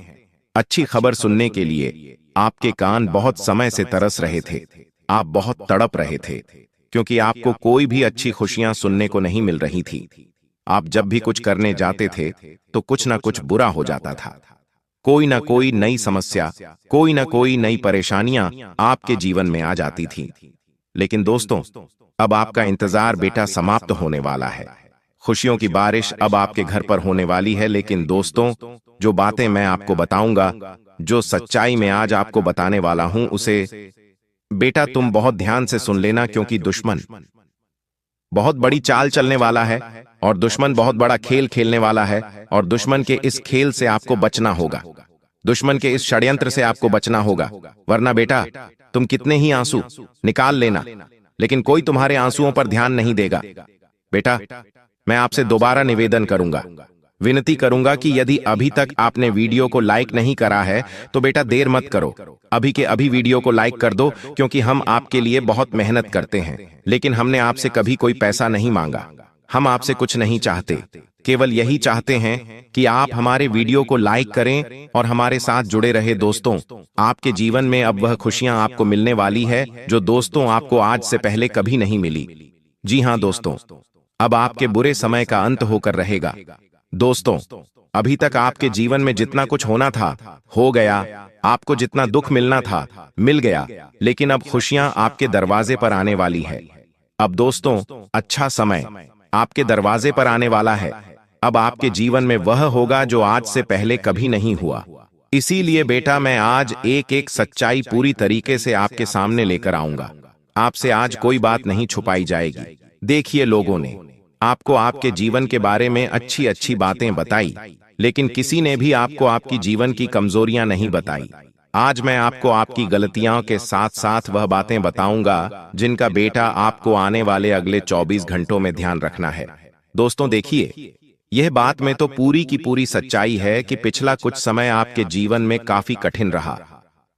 अच्छी खबर सुनने के लिए आपके कान बहुत समय से तरस रहे थे, आप बहुत तड़प रहे थे। क्योंकि आपको कोई भी अच्छी खुशियां सुनने को नहीं मिल रही थी। आप जब भी कुछ करने जाते थे तो कुछ ना कुछ बुरा हो जाता था। कोई ना कोई नई समस्या, कोई ना कोई नई परेशानियां आपके जीवन में आ जाती थी। लेकिन दोस्तों, अब आपका इंतजार बेटा समाप्त होने वाला है। खुशियों की बारिश अब आपके घर पर होने वाली है। लेकिन दोस्तों, जो बातें मैं आपको बताऊंगा, जो सच्चाई में आज आपको बताने वाला हूं, उसे बेटा तुम बहुत ध्यान से सुन लेना, क्योंकि दुश्मन बहुत बड़ी चाल चलने वाला है और दुश्मन बहुत बड़ा खेल खेलने वाला है। और दुश्मन के इस खेल से आपको बचना होगा, दुश्मन के इस षड्यंत्र से आपको बचना होगा। वरना बेटा तुम कितने ही आंसू निकाल लेना, लेकिन कोई तुम्हारे आंसुओं पर ध्यान नहीं देगा। बेटा, मैं आपसे दोबारा निवेदन करूंगा, विनती करूंगा कि यदि अभी तक आपने वीडियो को लाइक नहीं करा है तो बेटा देर मत करो, अभी के अभी वीडियो को लाइक कर दो, क्योंकि हम आपके लिए बहुत मेहनत करते हैं। लेकिन हमने आपसे कभी कोई पैसा नहीं मांगा। हम आपसे कुछ नहीं चाहते, केवल यही चाहते हैं कि आप हमारे वीडियो को लाइक करें और हमारे साथ जुड़े रहे। दोस्तों, आपके जीवन में अब वह खुशियां आपको मिलने वाली है जो दोस्तों आपको आज से पहले कभी नहीं मिली। जी हां दोस्तों, अब आपके बुरे समय का अंत होकर रहेगा। दोस्तों, अभी तक आपके जीवन में जितना कुछ होना था हो गया, आपको जितना दुख मिलना था मिल गया, लेकिन अब खुशियां आपके दरवाजे पर आने वाली है। अब दोस्तों, अच्छा समय आपके दरवाजे पर आने वाला है। अब आपके जीवन में वह होगा जो आज से पहले कभी नहीं हुआ। इसीलिए बेटा मैं आज एक एक सच्चाई पूरी तरीके से आपके सामने लेकर आऊंगा। आपसे आज कोई बात नहीं छुपाई जाएगी। देखिए, लोगों ने आपको आपके जीवन के बारे में अच्छी अच्छी बातें बताई, लेकिन किसी ने भी आपको आपकी जीवन की कमजोरियां नहीं बताई। आज मैं आपको आपकी गलतियों के साथ साथ वह बातें बताऊंगा जिनका बेटा आपको आने वाले अगले 24 घंटों में ध्यान रखना है। दोस्तों देखिए, यह बात में तो पूरी की पूरी सच्चाई है कि पिछला कुछ समय आपके जीवन में काफी कठिन रहा।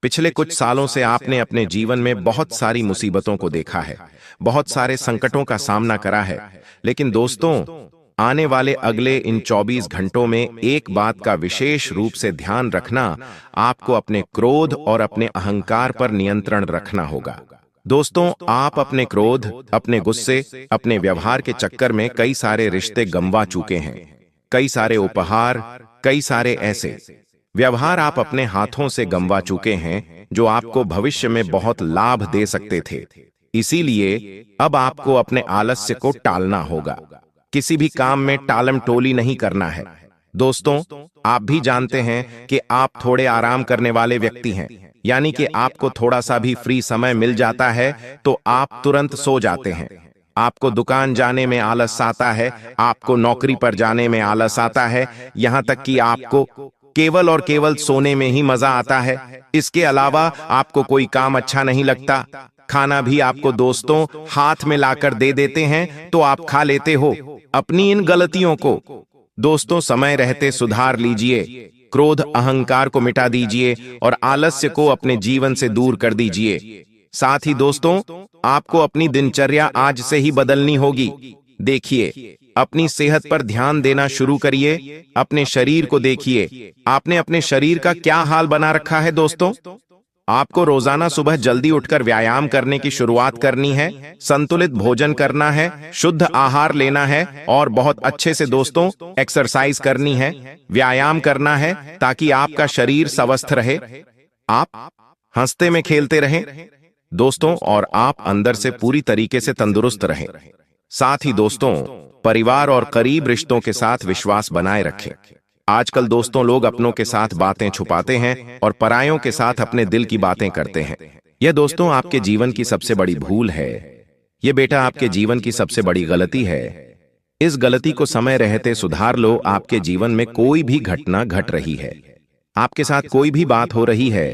पिछले कुछ सालों से आपने अपने जीवन में बहुत सारी मुसीबतों को देखा है, बहुत सारे संकटों का सामना करा है। लेकिन दोस्तों, आने वाले अगले इन 24 घंटों में एक बात का विशेष रूप से ध्यान रखना, आपको अपने क्रोध और अपने अहंकार पर नियंत्रण रखना होगा। दोस्तों, आप अपने क्रोध, अपने गुस्से, अपने व्यवहार के चक्कर में कई सारे रिश्ते गंवा चुके हैं। कई सारे उपहार, कई सारे ऐसे व्यवहार आप अपने हाथों से गंवा चुके हैं जो आपको भविष्य में बहुत लाभ दे सकते थे। इसीलिए अब आपको अपने आलस्य को टालना होगा। किसी भी काम में टालम टोली नहीं करना है। दोस्तों, आप भी जानते हैं कि आप थोड़े आराम करने वाले व्यक्ति हैं, यानी कि आपको थोड़ा सा भी फ्री समय मिल जाता है तो आप तुरंत सो जाते हैं। आपको दुकान जाने में आलस आता है, आपको नौकरी पर जाने में आलस आता है, यहां तक कि आपको केवल और केवल सोने में ही मजा आता है। इसके अलावा आपको कोई काम अच्छा नहीं लगता। खाना भी आपको दोस्तों हाथ में लाकर दे देते हैं तो आप खा लेते हो। अपनी इन गलतियों को दोस्तों समय रहते सुधार लीजिए। क्रोध, अहंकार को मिटा दीजिए और आलस्य को अपने जीवन से दूर कर दीजिए। साथ ही दोस्तों, आपको अपनी दिनचर्या आज से ही बदलनी होगी। देखिए, अपनी सेहत पर ध्यान देना शुरू करिए। अपने शरीर को देखिए, आपने अपने शरीर का क्या हाल बना रखा है। दोस्तों, आपको रोजाना सुबह जल्दी उठकर व्यायाम करने की शुरुआत करनी है, संतुलित भोजन करना है, शुद्ध आहार लेना है और बहुत अच्छे से दोस्तों एक्सरसाइज करनी है, व्यायाम करना है, ताकि आपका शरीर स्वस्थ रहे, आप हंसते में खेलते रहें दोस्तों, और आप अंदर से पूरी तरीके से तंदुरुस्त रहें। साथ ही दोस्तों, परिवार और करीब रिश्तों के साथ विश्वास बनाए रखें। आजकल दोस्तों लोग अपनों के साथ बातें छुपाते हैं और परायों के साथ अपने दिल की बातें करते हैं। यह दोस्तों आपके जीवन की सबसे बड़ी भूल है। यह बेटा आपके जीवन की सबसे बड़ी गलती है। इस गलती को समय रहते सुधार लो। आपके जीवन में कोई भी घटना घट रही है, आपके साथ कोई भी बात हो रही है,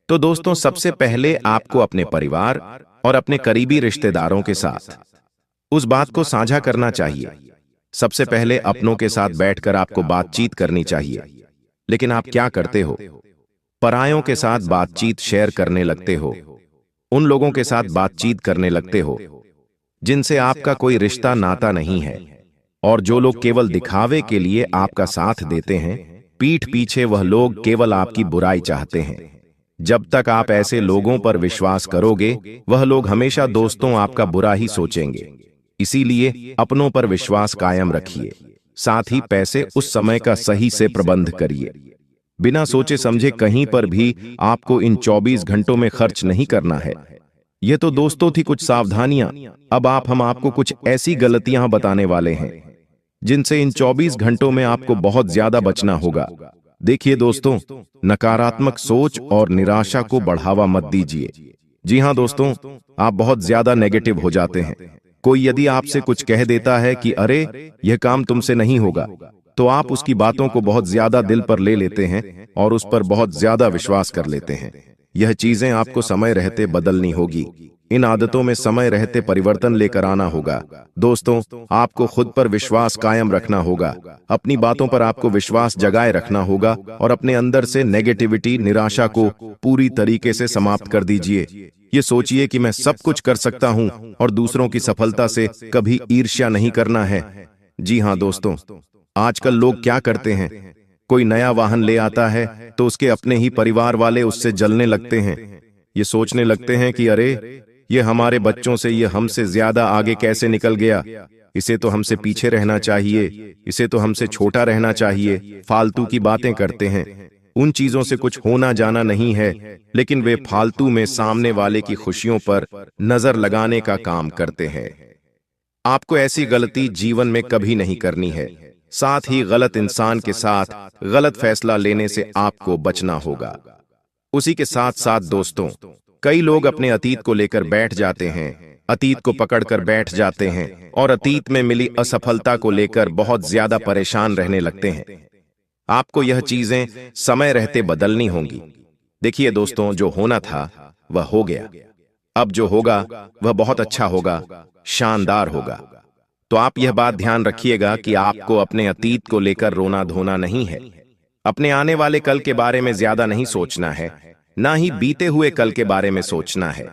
तो दोस्तों सबसे पहले आपको अपने परिवार और अपने करीबी रिश्तेदारों के साथ उस बात को साझा करना चाहिए। सबसे पहले अपनों के साथ बैठकर आपको बातचीत करनी चाहिए। लेकिन आप क्या करते हो? परायों के साथ बातचीत शेयर करने लगते हो, उन लोगों के साथ बातचीत करने लगते हो जिनसे आपका कोई रिश्ता नाता नहीं है, और जो लोग केवल दिखावे के लिए आपका साथ देते हैं, पीठ पीछे वह लोग केवल आपकी बुराई चाहते हैं। जब तक आप ऐसे लोगों पर विश्वास करोगे, वह लोग हमेशा दोस्तों आपका बुरा ही सोचेंगे। इसीलिए अपनों पर विश्वास कायम रखिए। साथ ही पैसे उस समय का सही से प्रबंध करिए। बिना सोचे समझे कहीं पर भी आपको इन 24 घंटों में खर्च नहीं करना है। ये तो दोस्तों थी कुछ सावधानियां। अब हम आपको कुछ ऐसी गलतियां बताने वाले हैं जिनसे इन 24 घंटों में आपको बहुत ज्यादा बचना होगा। देखिए दोस्तों, नकारात्मक सोच और निराशा को बढ़ावा मत दीजिए। जी हां दोस्तों, आप बहुत ज्यादा नेगेटिव हो जाते हैं। कोई यदि आपसे कुछ कह देता है कि अरे यह काम तुमसे नहीं होगा, तो आप उसकी बातों को बहुत ज्यादा दिल पर ले लेते हैं और उस पर बहुत ज्यादा विश्वास कर लेते हैं। यह चीजें आपको समय रहते बदलनी होगी। इन आदतों में समय रहते परिवर्तन लेकर आना होगा। दोस्तों, आपको खुद पर विश्वास कायम रखना होगा। अपनी बातों पर आपको विश्वास जगाए रखना होगा और अपने अंदर से नेगेटिविटी, निराशा को पूरी तरीके से समाप्त कर दीजिए। ये सोचिए कि मैं सब कुछ कर सकता हूं और दूसरों की सफलता से कभी ईर्ष्या नहीं करना है। जी हां दोस्तों, आजकल लोग क्या करते हैं, कोई नया वाहन ले आता है तो उसके अपने ही परिवार वाले उससे जलने लगते हैं। ये सोचने लगते हैं कि अरे ये हमारे बच्चों से ये हमसे ज्यादा आगे कैसे निकल गया, इसे तो हमसे पीछे रहना चाहिए, इसे तो हमसे छोटा रहना चाहिए। फालतू की बातें करते हैं। उन चीजों से कुछ होना जाना नहीं है, लेकिन वे फालतू में सामने वाले की खुशियों पर नजर लगाने का काम करते हैं। आपको ऐसी गलती जीवन में कभी नहीं करनी है। साथ ही गलत इंसान के साथ गलत फैसला लेने से आपको बचना होगा। उसी के साथ साथ दोस्तों, कई लोग अपने अतीत को लेकर बैठ जाते हैं, अतीत को पकड़कर बैठ जाते हैं और अतीत में मिली असफलता को लेकर बहुत ज्यादा परेशान रहने लगते हैं। आपको यह चीजें समय रहते बदलनी होंगी। देखिए दोस्तों, जो होना था वह हो गया। अब जो होगा वह बहुत अच्छा होगा, शानदार होगा। तो आप यह बात ध्यान रखिएगा कि आपको अपने अतीत को लेकर रोना धोना नहीं है। अपने आने वाले कल के बारे में ज्यादा नहीं सोचना है, ना ही बीते हुए कल के बारे में सोचना है।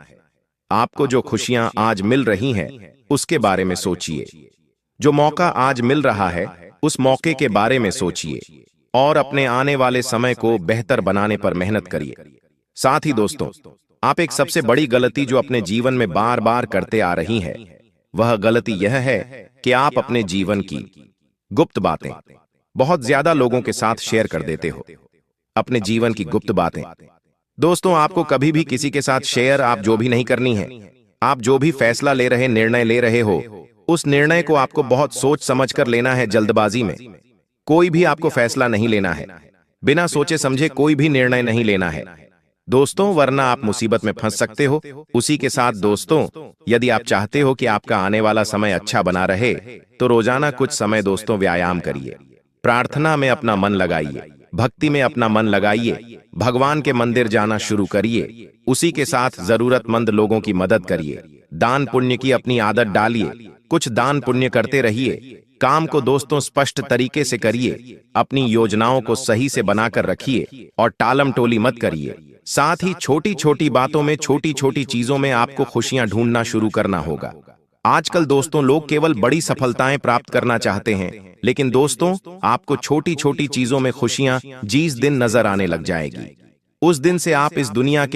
आपको जो खुशियां आज मिल रही हैं उसके बारे में सोचिए। जो मौका आज मिल रहा है उस मौके के बारे में सोचिए और अपने आने वाले समय को बेहतर बनाने पर मेहनत करिए। साथ ही दोस्तों, आप एक सबसे बड़ी गलती जो अपने जीवन में बार बार करते आ रही है, वह गलती यह है कि आप अपने जीवन की गुप्त बातें बहुत ज्यादा लोगों के साथ शेयर कर देते हो। अपने जीवन की गुप्त बातें दोस्तों, आपको कभी भी किसी के साथ शेयर आप जो भी नहीं करनी है। आप जो भी फैसला ले रहे, निर्णय ले रहे हो, उस निर्णय को आपको बहुत सोच समझ कर लेना है। जल्दबाजी में कोई भी आपको फैसला नहीं लेना है। बिना सोचे समझे कोई भी निर्णय नहीं लेना है दोस्तों, वरना आप मुसीबत में फंस सकते हो। उसी के साथ दोस्तों, यदि आप चाहते हो कि आपका आने वाला समय अच्छा बना रहे, तो रोजाना कुछ समय दोस्तों व्यायाम करिए, प्रार्थना में अपना मन लगाइए, भक्ति में अपना मन लगाइए, भगवान के मंदिर जाना शुरू करिए। उसी के साथ जरूरतमंद लोगों की मदद करिए, दान पुण्य की अपनी आदत डालिए, कुछ दान पुण्य करते रहिए। काम को दोस्तों स्पष्ट तरीके से करिए, अपनी योजनाओं को सही से बनाकर रखिए और टालम टोली मत करिए। साथ ही छोटी छोटी बातों में, छोटी छोटी चीजों में आपको खुशियां ढूंढना शुरू करना होगा। आजकल दोस्तों लोग केवल बड़ी सफलताएं प्राप्त करना चाहते हैं, लेकिन दोस्तों आपको छोटी छोटी चीजों में खुशियां जिस दिन नजर आने लग जाएगी, उस दिन से आप इस दुनिया के